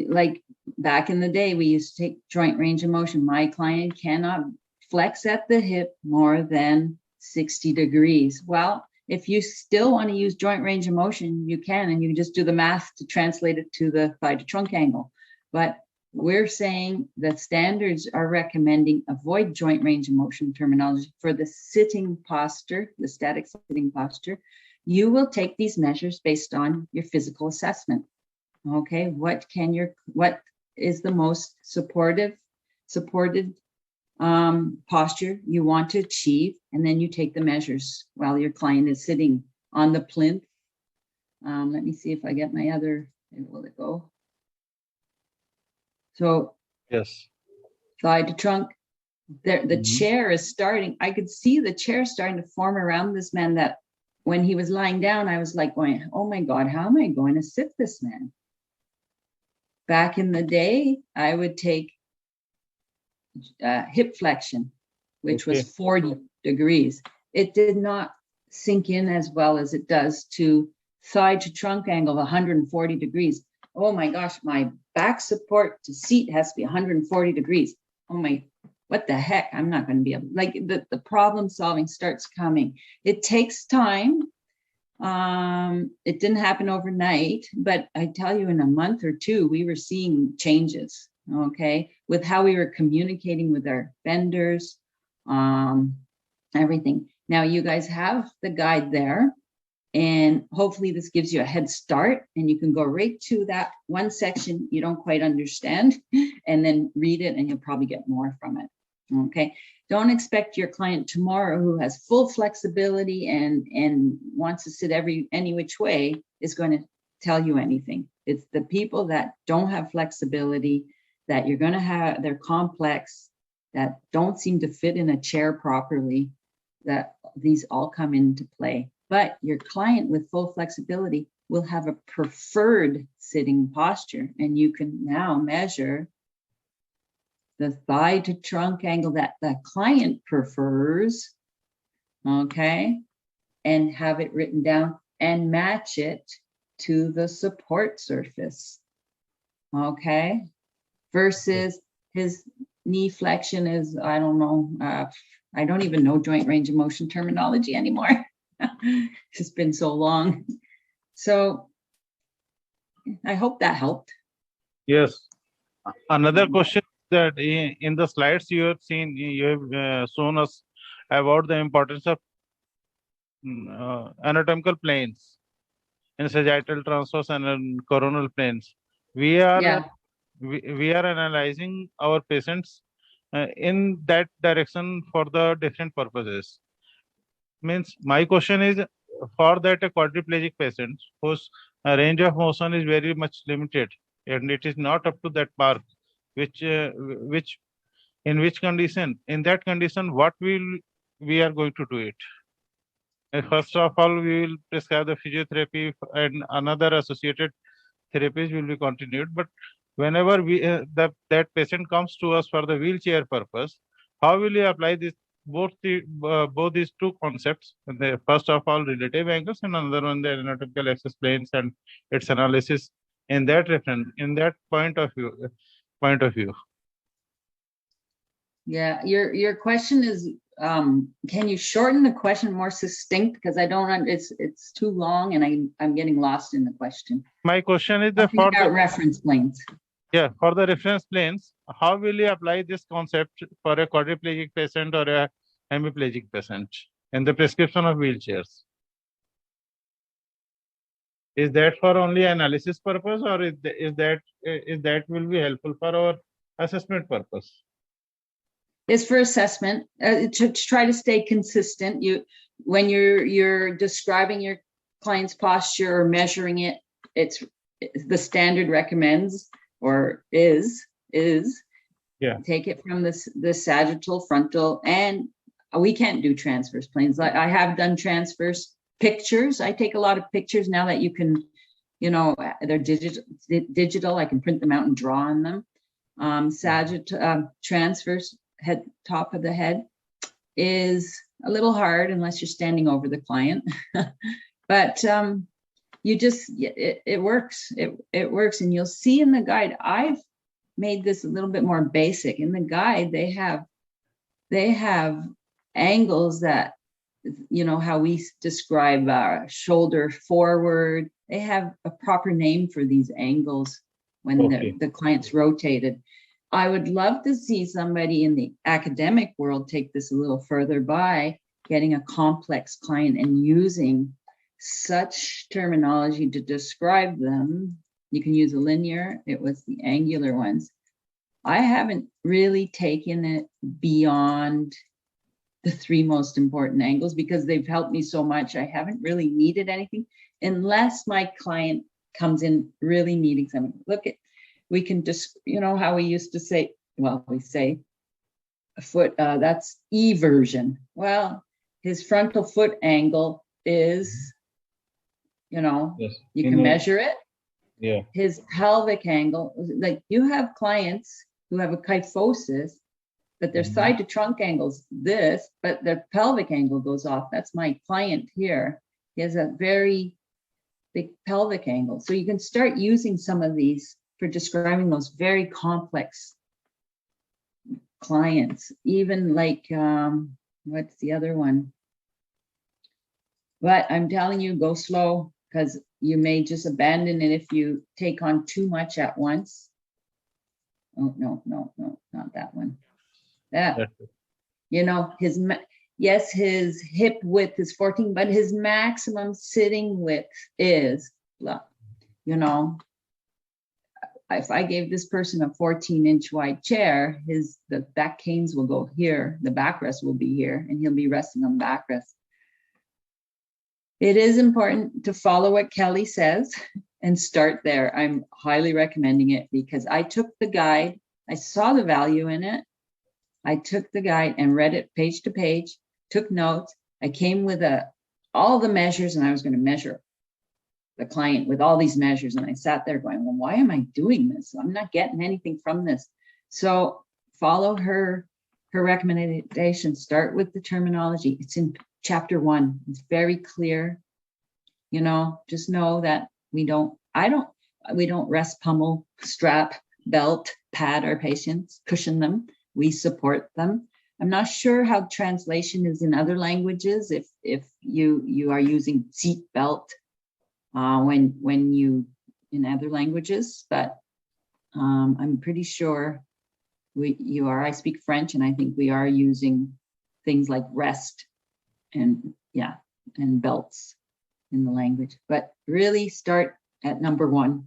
Like back in the day, we used to take joint range of motion. My client cannot flex at the hip more than 60 degrees. Well, if you still want to use joint range of motion, you can, and you just do the math to translate it to the thigh to trunk angle. But we're saying that standards are recommending avoid joint range of motion terminology for the sitting posture, the static sitting posture. You will take these measures based on your physical assessment. Okay, what is the most supported posture you want to achieve, and then you take the measures while your client is sitting on the plinth. Let me see if I get my other, will it go? So yes, thigh to trunk, the chair is starting. I could see the chair starting to form around this man, that when he was lying down, I was like going, oh my God, how am I going to sit this man? Back in the day, I would take hip flexion. which Okay. was 40 degrees. It did not sink in as well as it does to thigh to trunk angle of 140 degrees. Oh my gosh, my back support to seat has to be 140 degrees. Oh my, what the heck? I'm not going to be able, like the problem solving starts coming. It takes time. It didn't happen overnight, but I tell you, in a month or two, we were seeing changes, okay, with how we were communicating with our vendors, everything. Now you guys have the guide there, and hopefully this gives you a head start, and you can go right to that one section you don't quite understand and then read it, and you'll probably get more from it. Okay. Don't expect your client tomorrow who has full flexibility and wants to sit any which way is going to tell you anything. It's the people that don't have flexibility, that you're going to have, they're complex, that don't seem to fit in a chair properly, that these all come into play. But your client with full flexibility will have a preferred sitting posture, and you can now measure the thigh to trunk angle that the client prefers, okay, and have it written down and match it to the support surface, okay, versus his knee flexion is, I don't know, I don't even know joint range of motion terminology anymore. It's been so long. So I hope that helped. Yes. Another question that in the slides you have seen, you have shown us about the importance of anatomical planes in sagittal, transverse, and coronal planes. We are we are analyzing our patients in that direction for the different purposes. Means my question is, for that a quadriplegic patient whose range of motion is very much limited and it is not up to that mark, which in which condition, in that condition, what we are going to do it? First of all, we will prescribe the physiotherapy and another associated therapies will be continued. But whenever that patient comes to us for the wheelchair purpose, how will you apply this both these two concepts? The first of all, relative angles, and another one, the anatomical axis planes and its analysis in that reference, in that point of view. Yeah, your question is, can you shorten the question more succinct? Because I don't, it's too long and I'm getting lost in the question. My question is for the reference planes. Yeah, for the reference planes, how will you apply this concept for a quadriplegic patient or a hemiplegic patient in the prescription of wheelchairs? Is that for only analysis purpose, or is that will be helpful for our assessment purpose? It's for assessment, to try to stay consistent. When you're describing your client's posture or measuring it, it's the standard recommends or is take it from the sagittal, frontal, and we can't do transverse planes. I have done transverse pictures. I take a lot of pictures now that you can, they're digital. I can print them out and draw on them. Sagittal, transverse head, top of the head is a little hard unless you're standing over the client, but it works. It works, and you'll see in the guide. I've made this a little bit more basic. In the guide, they have angles that, how we describe shoulder forward. They have a proper name for these angles when the client's rotated. I would love to see somebody in the academic world take this a little further by getting a complex client and using such terminology to describe them. You can use a linear, it was the angular ones. I haven't really taken it beyond the three most important angles because they've helped me so much. I haven't really needed anything unless my client comes in really needing something. We can just, how we used to say, we say a foot, that's E version. Well, his frontal foot angle is, yes, you can measure it. Yeah. His pelvic angle, like you have clients who have a kyphosis but their side to trunk angle's this, but their pelvic angle goes off. That's my client here. He has a very big pelvic angle. So you can start using some of these for describing those very complex clients, even like, what's the other one? But I'm telling you, go slow, because you may just abandon it if you take on too much at once. Oh, no, not that one. That, you know, yes, his hip width is 14, but his maximum sitting width is, you know, if I gave this person a 14-inch wide chair, the back canes will go here, the backrest will be here, and he'll be resting on the backrest. It is important to follow what Kelly says and start there. I'm highly recommending it because I took the guide, I saw the value in it. I took the guide and read it page to page, took notes. I came with all the measures, and I was going to measure the client with all these measures. And I sat there going, well, why am I doing this? I'm not getting anything from this. So follow her recommendation. Start with the terminology. It's in chapter 1. It's very clear. You know, just know that we don't rest, pummel, strap, belt, pad our patients, cushion them. We support them. I'm not sure how translation is in other languages. If you are using seat belt when you in other languages, but I'm pretty sure I speak French, and I think we are using things like rest and belts in the language. But really start at number 1,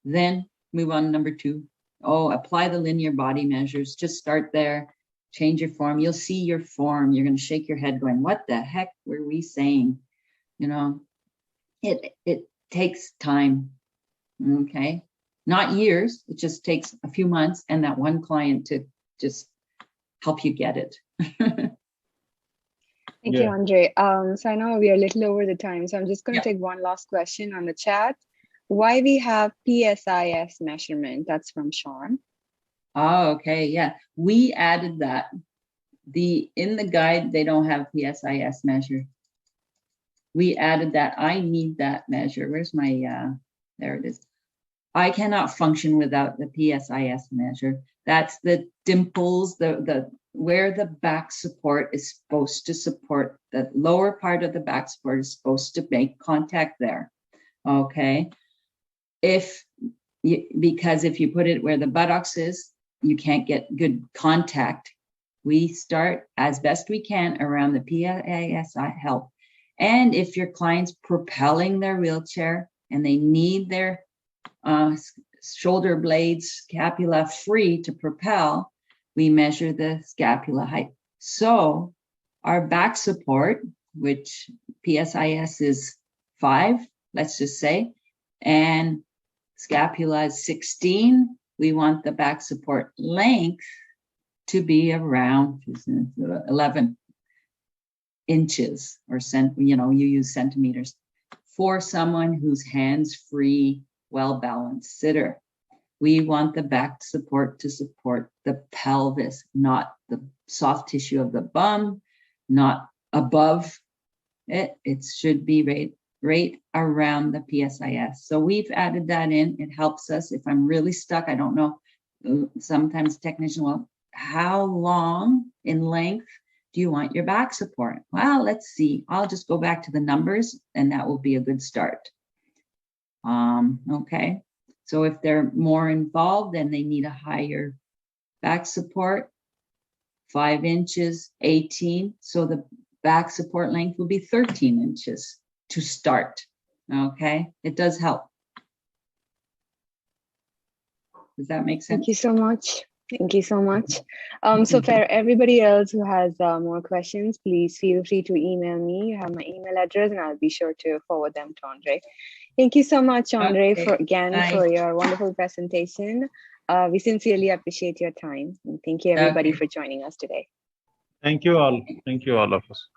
then move on to number 2. Oh, apply the linear body measures. Just start there. Change your form. You'll see your form. You're going to shake your head going, what the heck were we saying? You know, it takes time. Okay. Not years. It just takes a few months and that one client to just help you get it. Thank you, Andree. So I know we are a little over the time, so I'm just going to take one last question on the chat. Why we have PSIS measurement? That's from Sean. Oh, okay. Yeah, we added that. In the guide, they don't have PSIS measure. We added that. I need that measure. Where's my, there it is. I cannot function without the PSIS measure. That's the dimples, where the back support is supposed to support, the lower part of the back support is supposed to make contact there. Okay. Because if you put it where the buttocks is, you can't get good contact. We start as best we can around the PSIS help. And if your client's propelling their wheelchair and they need their shoulder blades, scapula free to propel, we measure the scapula height. So our back support, which PSIS is 5, let's just say, and scapula is 16, we want the back support length to be around 11 inches, or you use centimeters, for someone who's hands-free, well-balanced sitter. We want the back support to support the pelvis, not the soft tissue of the bum, not above it. It should be right around the PSIS. So we've added that in. It helps us. If I'm really stuck, I don't know, sometimes technician, well, how long in length do you want your back support? Well, let's see. I'll just go back to the numbers, and that will be a good start. Okay. So if they're more involved, then they need a higher back support, 5 inches, 18. So the back support length will be 13 inches to start. Okay, it does help. Does that make sense? Thank you so much. Thank you so much. So for everybody else who has more questions, please feel free to email me. You have my email address, and I'll be sure to forward them to Andree. Thank you so much, Andree, for your wonderful presentation. We sincerely appreciate your time. And thank you, everybody, for joining us today. Thank you all. Thank you, all of us.